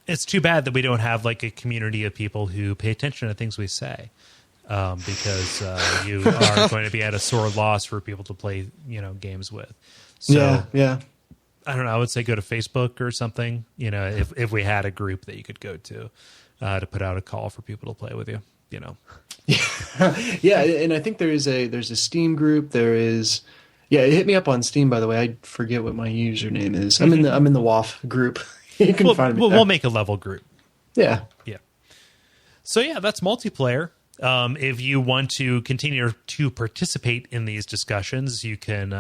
it's too bad that we don't have like a community of people who pay attention to things we say. Because you are going to be at a sore loss for people to play, games with. So, yeah. I don't know. I would say go to Facebook or something. If we had a group that you could go to put out a call for people to play with you. Yeah, and I think there's a Steam group. There is, hit me up on Steam. By the way, I forget what my username is. I'm in the WAF group. You can find me. We'll make a level group. Yeah. So that's multiplayer. If you want to continue to participate in these discussions, you can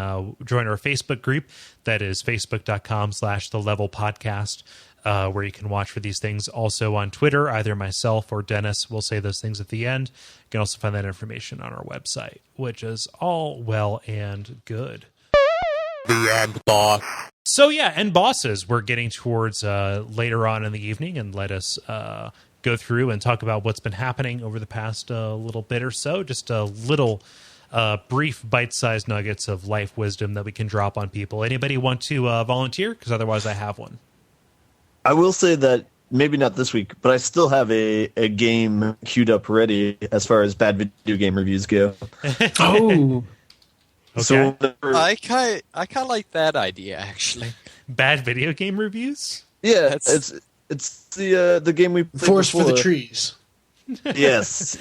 join our Facebook group. That is facebook.com/thelevelpodcast, where you can watch for these things. Also on Twitter, either myself or Dennis will say those things at the end. You can also find that information on our website, which is all well and good. The end boss. So end bosses. We're getting towards later on in the evening, and let us go through and talk about what's been happening over the past little bit or so. Just a little brief bite-sized nuggets of life wisdom that we can drop on people. Anybody want to volunteer? Because otherwise I have one. I will say that maybe not this week, but I still have a game queued up ready as far as bad video game reviews go. Oh. Okay. So I kind of like that idea, actually. Bad video game reviews? yeah, it's the game we played Forest for before. the Trees. Yes.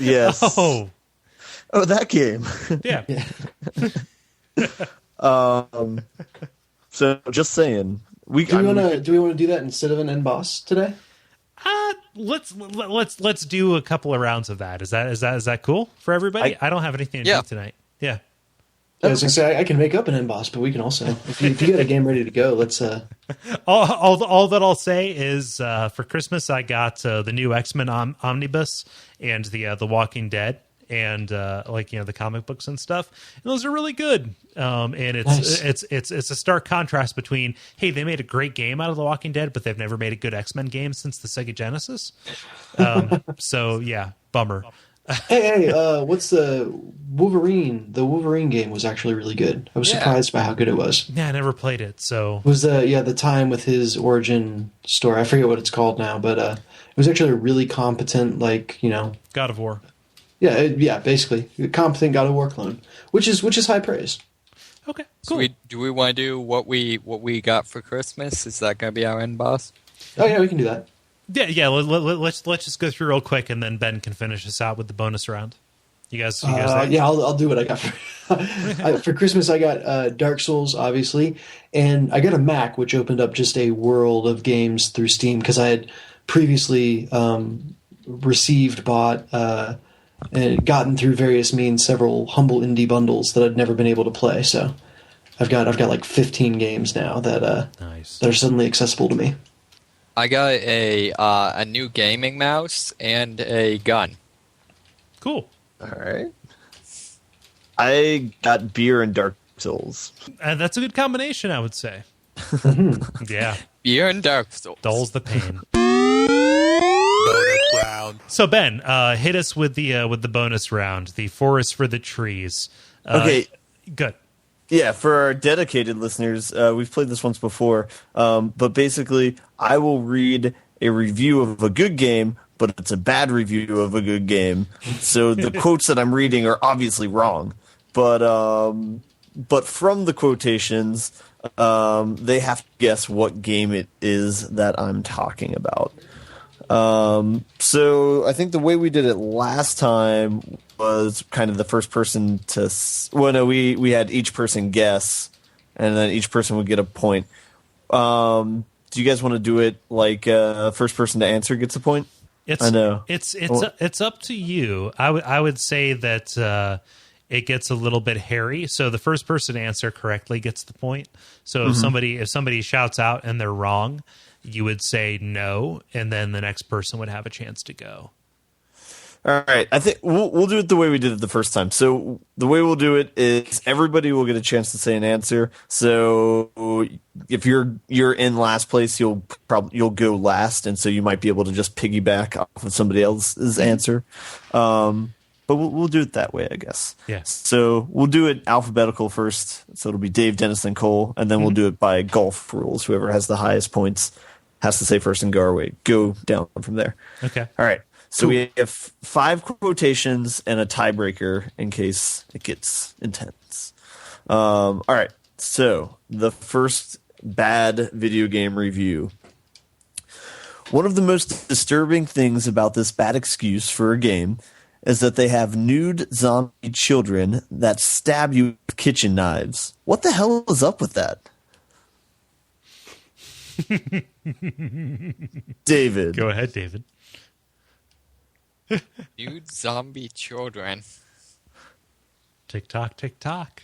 Oh, that game. yeah. So just saying, Do we want to do that instead of an end boss today? Let's do a couple of rounds of that. Is that cool for everybody? I don't have anything to do tonight. Yeah. I was going to say, I can make up an end boss, but we can also, if you get a game ready to go, let's... All that I'll say is for Christmas I got the new X-Men omnibus and the Walking Dead and the comic books and stuff. And those are really good. And it's a stark contrast between, hey, they made a great game out of The Walking Dead, but they've never made a good X-Men game since the Sega Genesis. So yeah, bummer. Hey, what's the Wolverine? The Wolverine game was actually really good. I was Yeah. surprised by how good it was. Yeah, I never played it, so Was the time with his origin story? I forget what it's called now, but it was actually a really competent, like, God of War. yeah, basically a competent God of War clone, which is high praise. Okay, So cool. do we want to do what we got for Christmas? Is that going to be our end boss? Oh yeah, we can do that. Yeah. Let's just go through real quick, and then Ben can finish us out with the bonus round. You guys there? Yeah, I'll do what I got for Christmas. I got Dark Souls, obviously, and I got a Mac, which opened up just a world of games through Steam because I had previously bought, and gotten through various means several humble indie bundles that I'd never been able to play. So I've got like 15 games now that Nice. that are suddenly accessible to me. I got a new gaming mouse and a gun. Cool. All right. I got beer and Dark Souls. That's a good combination, I would say. Yeah, Beer and Dark Souls. dulls the pain. Bonus round. So Ben, hit us with the bonus round, the forest for the trees. Okay. Good. Yeah, for our dedicated listeners, we've played this once before, but basically, I will read a review of a good game, but it's a bad review of a good game. So the quotes that I'm reading are obviously wrong, but from the quotations, they have to guess what game it is that I'm talking about. So I think the way we did it last time was kind of the first person to. Well, no, we had each person guess, and then each person would get a point. Do you guys want to do it like first person to answer gets a point? I know It's up to you. I would say that it gets a little bit hairy. So the first person to answer correctly gets the point. So if somebody shouts out and they're wrong, you would say no, and then the next person would have a chance to go. All right, I think we'll do it the way we did it the first time. So the way we'll do it is everybody will get a chance to say an answer. So if you're in last place, you'll go last, and so you might be able to just piggyback off of somebody else's answer. But we'll do it that way, I guess. Yeah. So we'll do it alphabetical first. So it'll be Dave, Dennis, and Cole, and then we'll do it by golf rules. Whoever has the highest points has to say first and go our way. Go down from there. Okay. All right. So we have 5 quotations and a tiebreaker in case it gets intense. All right. So the first bad video game review. One of the most disturbing things about this bad excuse for a game is that they have nude zombie children that stab you with kitchen knives. What the hell is up with that? David. Go ahead, David. Nude zombie children. Tick tock, tick tock.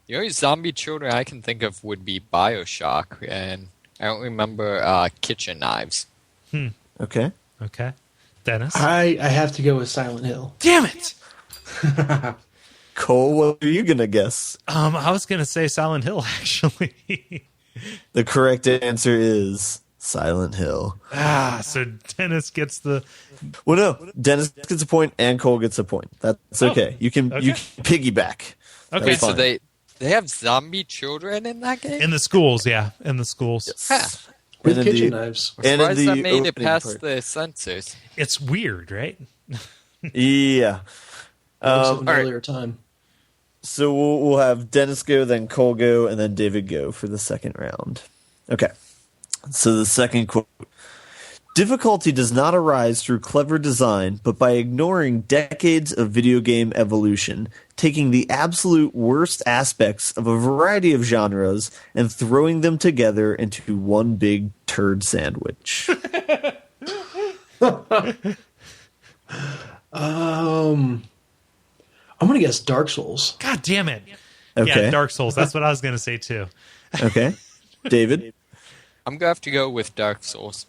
The only zombie children I can think of would be BioShock, and I don't remember kitchen knives. Okay. Okay. Dennis? I have to go with Silent Hill. Damn it! Cole, what are you going to guess? I was going to say Silent Hill, actually. The correct answer is Silent Hill. So Dennis gets the... Well, no, Dennis gets a point and Cole gets a point. That's okay. You can piggyback. Okay, Wait, so fine. they have zombie children in that game? In the schools, yeah. In the schools. Huh. With And in kitchen the- knives. I'm And in surprised that the made it opening past part. the censors. It's weird, right? Yeah. Looks of All an right. earlier time. So we'll have Dennis go, then Cole go, and then David go for the second round. Okay. So the second quote. Difficulty does not arise through clever design, but by ignoring decades of video game evolution, taking the absolute worst aspects of a variety of genres and throwing them together into one big turd sandwich. I'm gonna guess Dark Souls. God damn it. Okay. Yeah, Dark Souls. That's what I was going to say, too. Okay. David? I'm going to have to go with Dark Souls.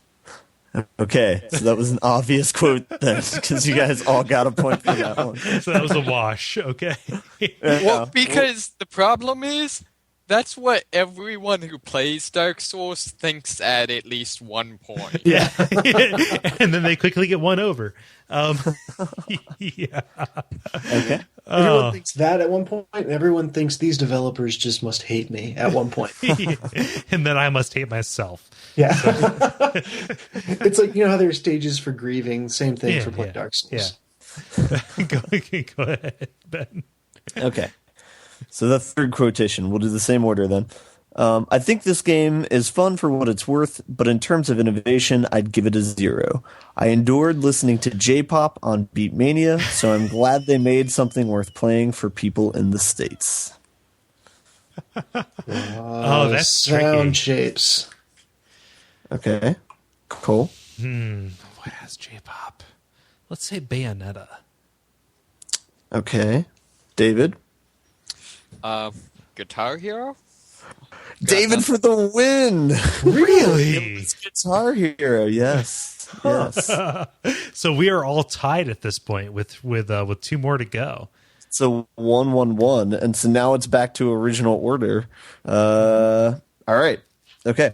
Okay. So that was an obvious quote then, because you guys all got a point for that one. So that was a wash. Okay. Well, because the problem is, That's what everyone who plays Dark Souls thinks at least one point. Yeah. And then they quickly get one over. Yeah. Okay. Everyone thinks that at one point, and everyone thinks these developers just must hate me at one point. And then I must hate myself. Yeah. It's like, how there's stages for grieving. Same thing for playing Dark Souls. Yeah. Go ahead, Ben. Okay. So the third quotation, we'll do the same order then. I think this game is fun for what it's worth, but in terms of innovation, I'd give it a 0. I endured listening to J-pop on Beatmania, so I'm glad they made something worth playing for people in the States. Oh, that's sound tricky. shapes. Okay. Cool. What has J-pop? Let's say Bayonetta. Okay. David? Guitar Hero? David for the win! Really? It's Guitar Hero, yes. Yes. So we are all tied at this point with 2 more to go. So 1-1-1, and so now it's back to original order. All right. Okay.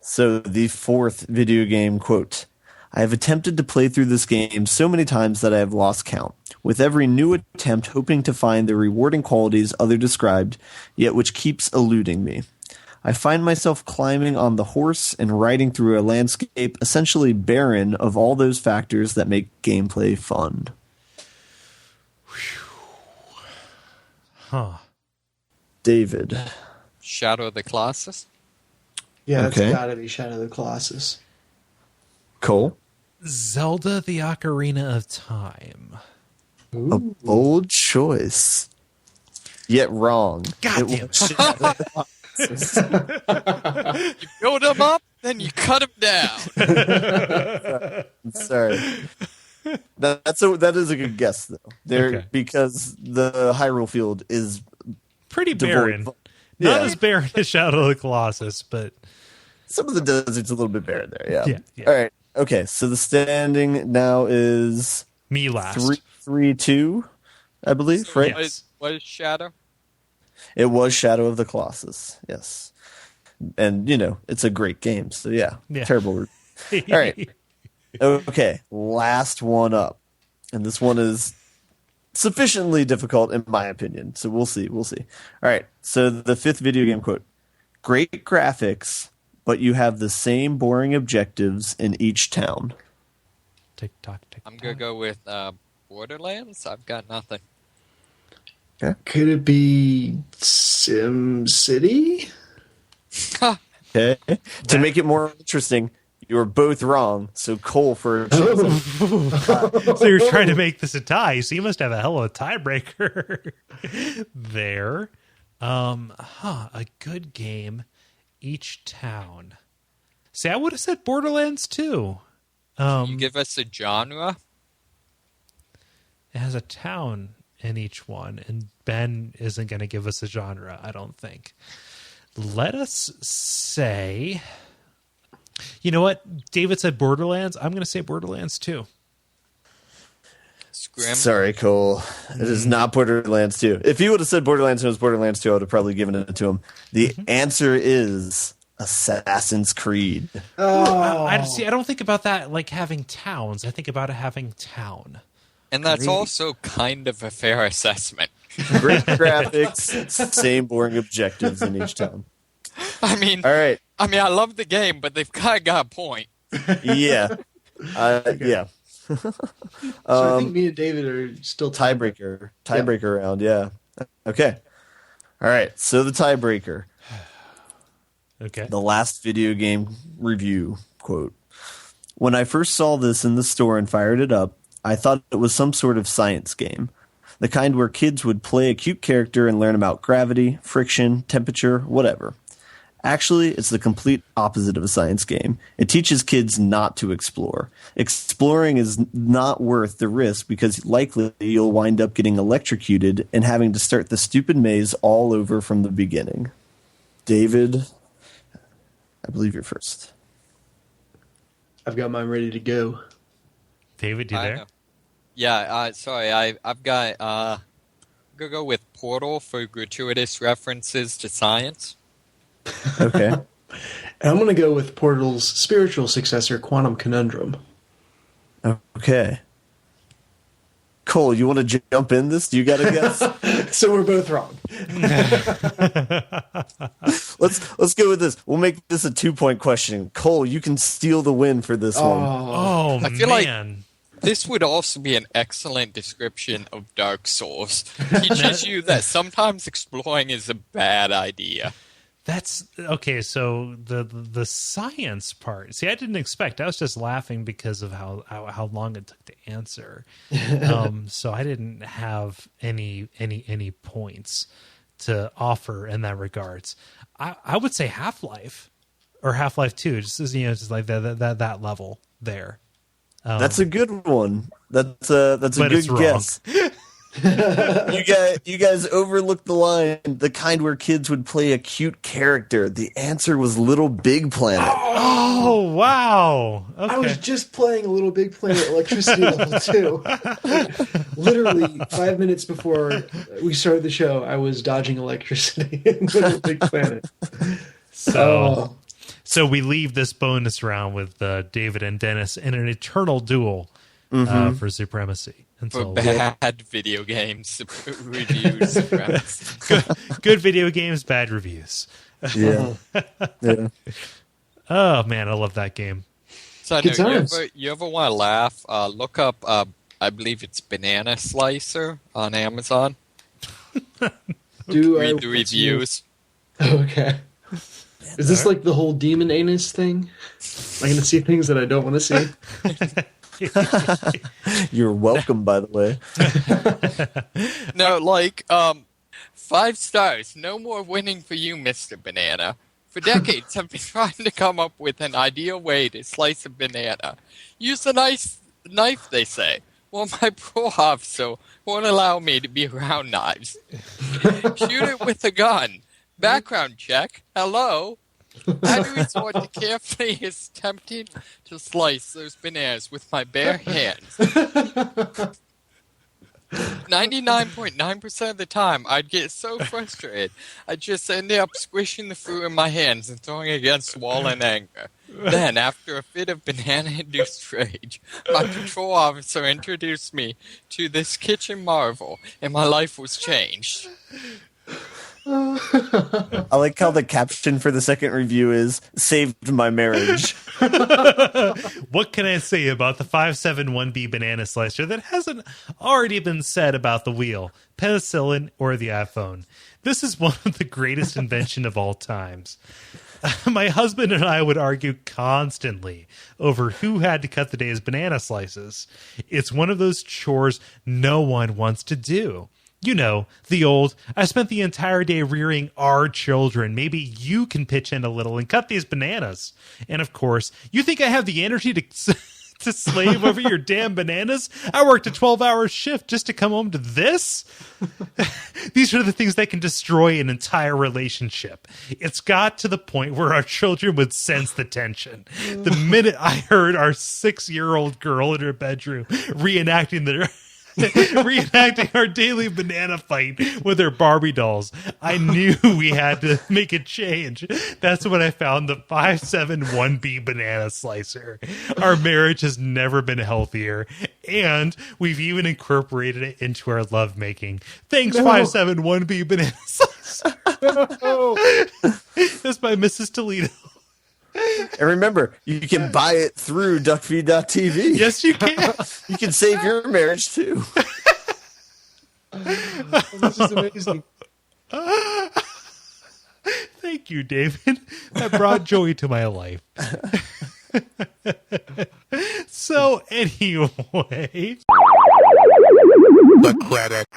So the fourth video game quote. I have attempted to play through this game so many times that I have lost count, with every new attempt hoping to find the rewarding qualities other described, yet which keeps eluding me. I find myself climbing on the horse and riding through a landscape essentially barren of all those factors that make gameplay fun. Huh. David. Shadow of the Colossus? Yeah, that's Okay. gotta be Shadow of the Colossus. Cole. Zelda: The Ocarina of Time. A bold choice. Yet wrong. God damn it. You build them up, then you cut them down. Sorry. That is a good guess though. Okay. Because the Hyrule field is Pretty devoid. barren. Not Yeah. as barren as Shadow of the Colossus, but Some of the desert's a little bit barren there, yeah. Yeah. All right. Okay, so the standing now is me last. 3-2, I believe, right? Yes. What is Shadow? It was Shadow of the Colossus, yes. And, it's a great game, so yeah. Yeah. Terrible. All right. Okay, last one up. And this one is sufficiently difficult in my opinion, so we'll see. All right, so the fifth video game quote. Great graphics, but you have the same boring objectives in each town. Tick tock, tick. I'm going to go with Borderlands. I've got nothing. Could it be Sim City? Okay. To make it more interesting, you were both wrong, so Cole for a chance. So you're trying to make this a tie, so you must have a hell of a tiebreaker there. A good game, each town. See, I would have said Borderlands too. Can you give us a genre? It has a town in each one, and Ben isn't going to give us a genre, I don't think. Let us say... You know what? David said Borderlands. I'm going to say Borderlands too. Scrim? Sorry, Cole. It is not Borderlands 2. If he would have said Borderlands 2 was Borderlands 2, I would have probably given it to him. The answer is Assassin's Creed. I don't think about that like having towns. I think about it having town. And that's also kind of a fair assessment. Great graphics, same boring objectives in each town. I mean, All right. I love the game, but they've kind of got a point. Yeah. Yeah. So I think me and David are still Tiebreaker round, yeah. Okay. All right, so the tiebreaker. Okay. The last video game review quote. When I first saw this in the store and fired it up, I thought it was some sort of science game. The kind where kids would play a cute character and learn about gravity, friction, temperature, whatever. Actually, it's the complete opposite of a science game. It teaches kids not to explore. Exploring is not worth the risk because likely you'll wind up getting electrocuted and having to start the stupid maze all over from the beginning. David, I believe you're first. I've got mine ready to go. David, you there? Yeah, sorry, I've got gonna go with Portal for gratuitous references to science. Okay. And I'm going to go with Portal's spiritual successor, Quantum Conundrum. Okay. Kole, you want to jump in this? Do you got a guess? So we're both wrong. Let's go with this. We'll make this a 2-point question. Kole, you can steal the win for this one. Oh, I feel like man. this would also be an excellent description of Dark Souls. Teaches you that sometimes exploring is a bad idea. That's okay. So the science part. See, I didn't expect. I was just laughing because of how long it took to answer. So I didn't have any points to offer in that regards. I would say Half-Life or Half-Life 2. Just as just like that level there. That's a good one. That's a good guess. You guys overlooked the line, the kind where kids would play a cute character. The answer was Little Big Planet. Oh, wow. Okay. I was just playing a Little Big Planet Electricity Level 2. Literally 5 minutes before we started the show, I was dodging electricity in Little Big Planet. So we leave this bonus round with David and Dennis in an eternal duel for supremacy. For bad video games reviews. Good video games, bad reviews. Yeah. Yeah. Oh, man, I love that game. So Good times. you ever want to laugh? Look up, I believe it's Banana Slicer on Amazon. Read the reviews. Okay. Is this like the whole demon anus thing? Am I going to see things that I don't want to see? You're welcome, by the way. No, 5 stars. No more winning for you, Mr. Banana. For decades, I've been trying to come up with an ideal way to slice a banana. Use a nice knife, they say. Well, my pro officer won't allow me to be around knives. Shoot it with a gun. Background check. Hello. I do resort to carefully attempting to slice those bananas with my bare hands. 99.9% of the time, I'd get so frustrated, I'd just end up squishing the fruit in my hands and throwing it against the wall in anger. Then, after a fit of banana-induced rage, my patrol officer introduced me to this kitchen marvel, and my life was changed. I like how the caption for the second review is "Saved my marriage." What can I say about the 571B banana slicer that hasn't already been said about the wheel, penicillin, or the iPhone? This is one of the greatest inventions of all times. My husband and I would argue constantly over who had to cut the day's banana slices. It's one of those chores no one wants to do. You know, the old, I spent the entire day rearing our children. Maybe you can pitch in a little and cut these bananas. And of course, you think I have the energy to slave over your damn bananas? I worked a 12-hour shift just to come home to this? These are the things that can destroy an entire relationship. It's got to the point where our children would sense the tension. The minute I heard our 6-year-old girl in her bedroom reenacting our daily banana fight with her Barbie dolls, I knew we had to make a change. That's when I found the 571B banana slicer. Our marriage has never been healthier, and we've even incorporated it into our lovemaking. Thanks, 571B banana slicer. That's by Mrs. Toledo. And remember, you can buy it through Duckfeed.tv. Yes, you can. You can save your marriage too. This is amazing. Thank you, David. That brought joy to my life. So anyway, The credits.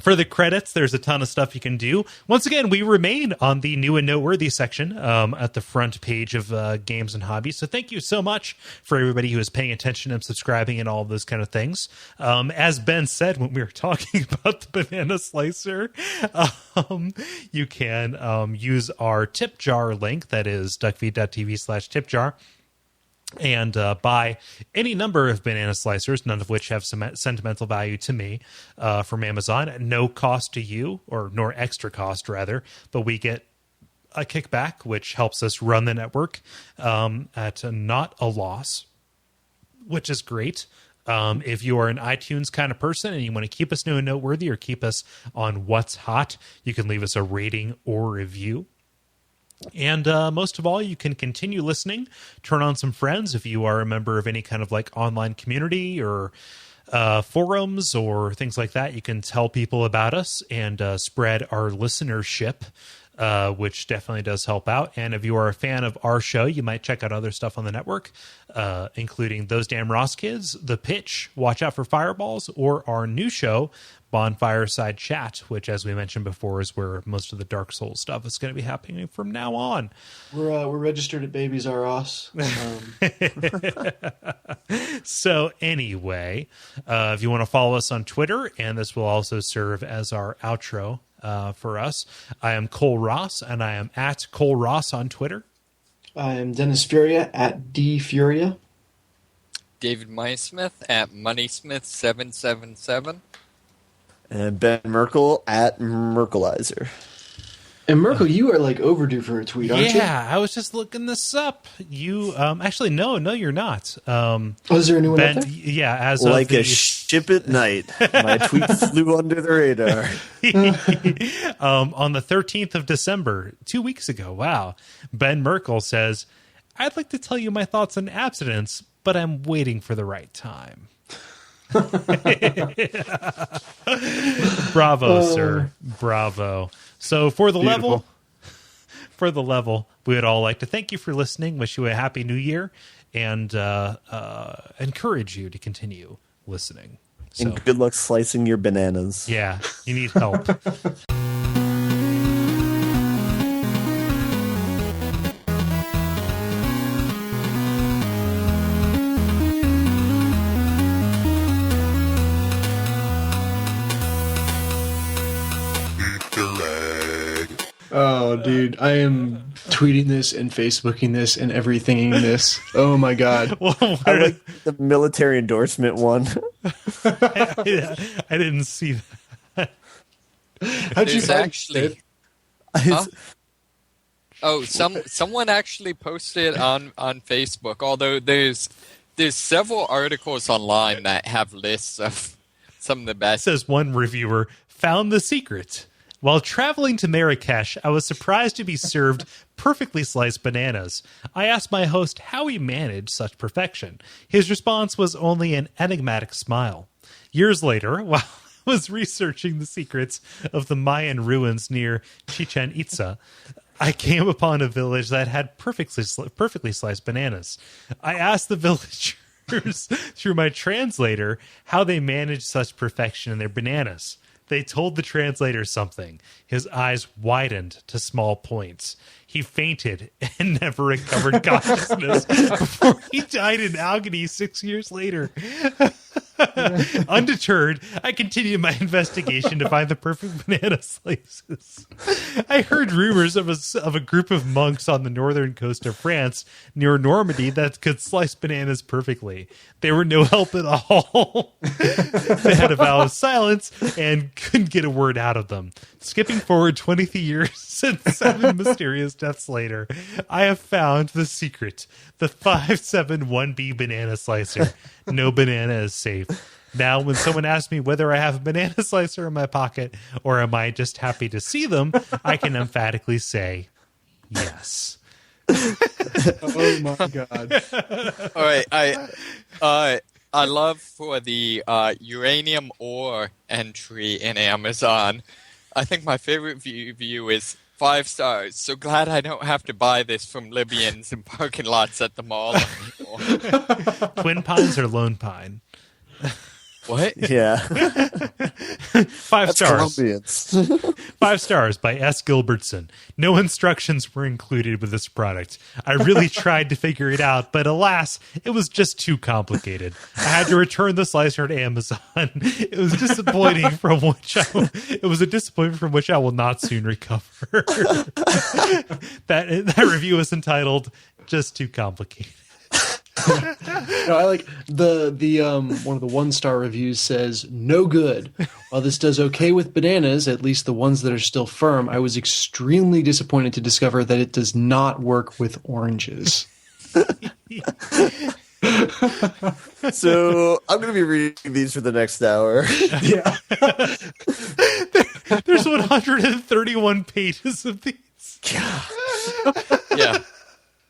for the credits, there's a ton of stuff you can do. Once again, we remain on the new and noteworthy section at the front page of games and hobbies. So thank you so much for everybody who is paying attention and subscribing and all of those kind of things. As Ben said when we were talking about the banana slicer, you can use our tip jar link. That is duckfeed.tv/tipjar. and buy any number of banana slicers, none of which have some sentimental value to me, from Amazon at no cost to you, or nor extra cost rather, but we get a kickback, which helps us run the network at not a loss, which is great. If you are an iTunes kind of person and you want to keep us new and noteworthy or keep us on what's hot, you can leave us a rating or review. And most of all, you can continue listening, turn on some friends if you are a member of any kind of like online community or forums or things like that. You can tell people about us and spread our listenership, which definitely does help out. And if you are a fan of our show, you might check out other stuff on the network, including Those Damn Ross Kids, The Pitch, Watch Out for Fireballs, or our new show, Bonfireside Chat, which, as we mentioned before, is where most of the Dark Souls stuff is going to be happening from now on. We're registered at Babies R Us. So anyway, if you want to follow us on Twitter, and this will also serve as our outro for us, I am Kole Ross, and I am at Kole Ross on Twitter. I am Denis Furia at DFuria. David Moneysmith at Moneysmith777. And Ben Merkel at Merkelizer. And Merkel, you are like overdue for a tweet, aren't you? Yeah, I was just looking this up. You actually no, you're not. Is there a new one out there? Yeah, as Like of the, a ship at night, my tweet flew under the radar. on the 13th of December, 2 weeks ago. Wow. Ben Merkel says, "I'd like to tell you my thoughts on abstinence, but I'm waiting for the right time." Bravo, sir. Bravo. So for the level, we would all like to thank you for listening, wish you a happy new year, and encourage you to continue listening. So, And good luck slicing your bananas. yeah, you need help. Oh, dude, I am tweeting this and Facebooking this and everythinging this. Oh my god! I like the military endorsement one. I didn't see that. How'd you There's find actually. it? Huh? Oh, someone actually posted on Facebook. Although there's several articles online that have lists of some of the best. Says one reviewer, found the secret. While traveling to Marrakesh, I was surprised to be served perfectly sliced bananas. I asked my host how he managed such perfection. His response was only an enigmatic smile. Years later, while I was researching the secrets of the Mayan ruins near Chichen Itza, I came upon a village that had perfectly sliced bananas. I asked the villagers through my translator how they managed such perfection in their bananas. They told the translator something. His eyes widened to small points. He fainted and never recovered consciousness before he died in agony 6 years later. Undeterred, I continued my investigation to find the perfect banana slices. I heard rumors of a group of monks on the northern coast of France near Normandy that could slice bananas perfectly. They were no help at all. They had a vow of silence and couldn't get a word out of them. Skipping forward 20 years and 7 mysterious deaths later, I have found the secret. The 571B banana slicer. No banana is safe. Now, when someone asks me whether I have a banana slicer in my pocket or am I just happy to see them, I can emphatically say yes. Oh my god! All right, I love for the uranium ore entry in Amazon. I think my favorite review is 5 stars. So glad I don't have to buy this from Libyans in parking lots at the mall anymore. Twin Pines or Lone Pine? What? Yeah. 5 That's stars. Colombians. 5 stars by S. Gilbertson. No instructions were included with this product. I really tried to figure it out, but alas, it was just too complicated. I had to return the slicer to Amazon. It was disappointing from which I will not soon recover. That review is entitled "Just Too Complicated." No, I like the one of the 1-star reviews says no good. While this does okay with bananas, at least the ones that are still firm, I was extremely disappointed to discover that it does not work with oranges. So I'm going to be reading these for the next hour. Yeah. There's 131 pages of these. Yeah.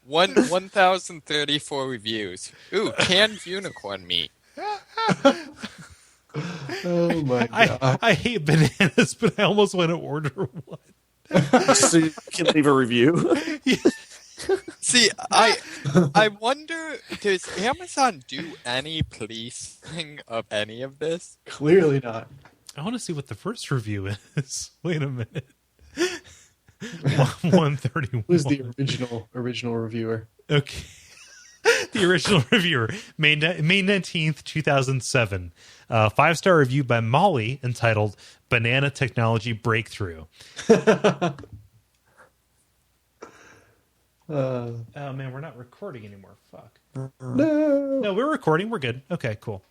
1,034 reviews. Ooh, canned unicorn meat. Oh my god. I hate bananas, but I almost want to order one. So you can leave a review. See, I wonder, does Amazon do any policing of any of this? Clearly not. I want to see what the first review is. Wait a minute. 131. Who's the original reviewer? Okay. The original reviewer, May 19th, 2007. 5-star review by Molly entitled Banana Technology Breakthrough. Oh, man, we're not recording anymore. Fuck. No, we're recording. We're good. Okay, cool.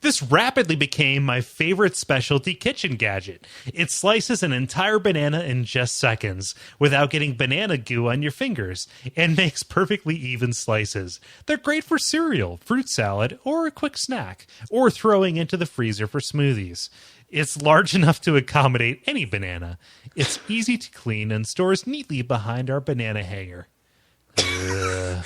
This rapidly became my favorite specialty kitchen gadget. It slices an entire banana in just seconds without getting banana goo on your fingers and makes perfectly even slices. They're great for cereal, fruit salad, or a quick snack, or throwing into the freezer for smoothies. It's large enough to accommodate any banana. It's easy to clean and stores neatly behind our banana hanger. Even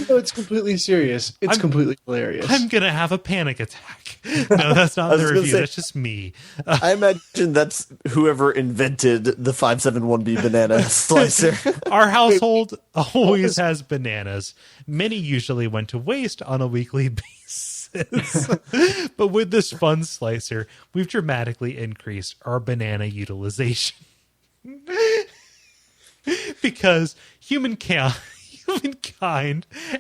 though it's completely serious, it's completely hilarious. I'm going to have a panic attack. No, that's not the review. That's just me. I imagine that's whoever invented the 571B banana slicer. Our household always has bananas. Many usually went to waste on a weekly basis. But with this fun slicer, we've dramatically increased our banana utilization. Because humankind,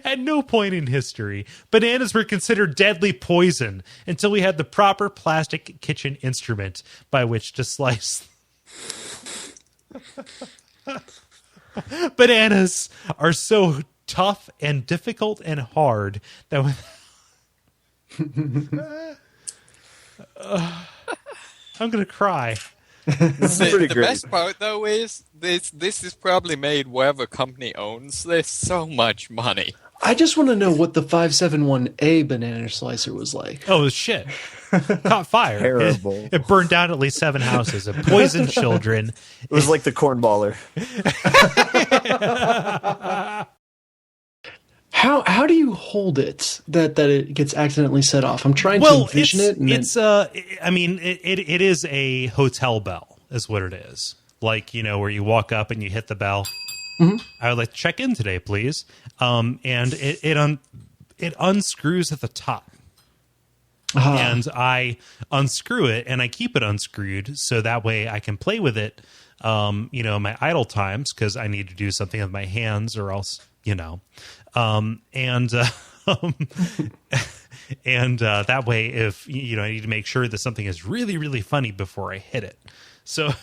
at no point in history, bananas were considered deadly poison until we had the proper plastic kitchen instrument by which to slice. Bananas are so tough and difficult and hard that I'm going to cry. This is pretty The great. best part, though, is this is probably made wherever company owns this so much money. I just want to know what the 571A banana slicer was like. Oh, shit. Caught fire. Terrible. It burned down at least 7 houses. It poisoned children. It was like the cornballer. How do you hold it that it gets accidentally set off? I'm trying to envision it. And it is a hotel bell is what it is. Like, where you walk up and you hit the bell. Mm-hmm. I would like to check in today, please. And it unscrews at the top. Uh-huh. And I unscrew it and I keep it unscrewed so that way I can play with it, in my idle times because I need to do something with my hands or else, and that way if, I need to make sure that something is really, really funny before I hit it. So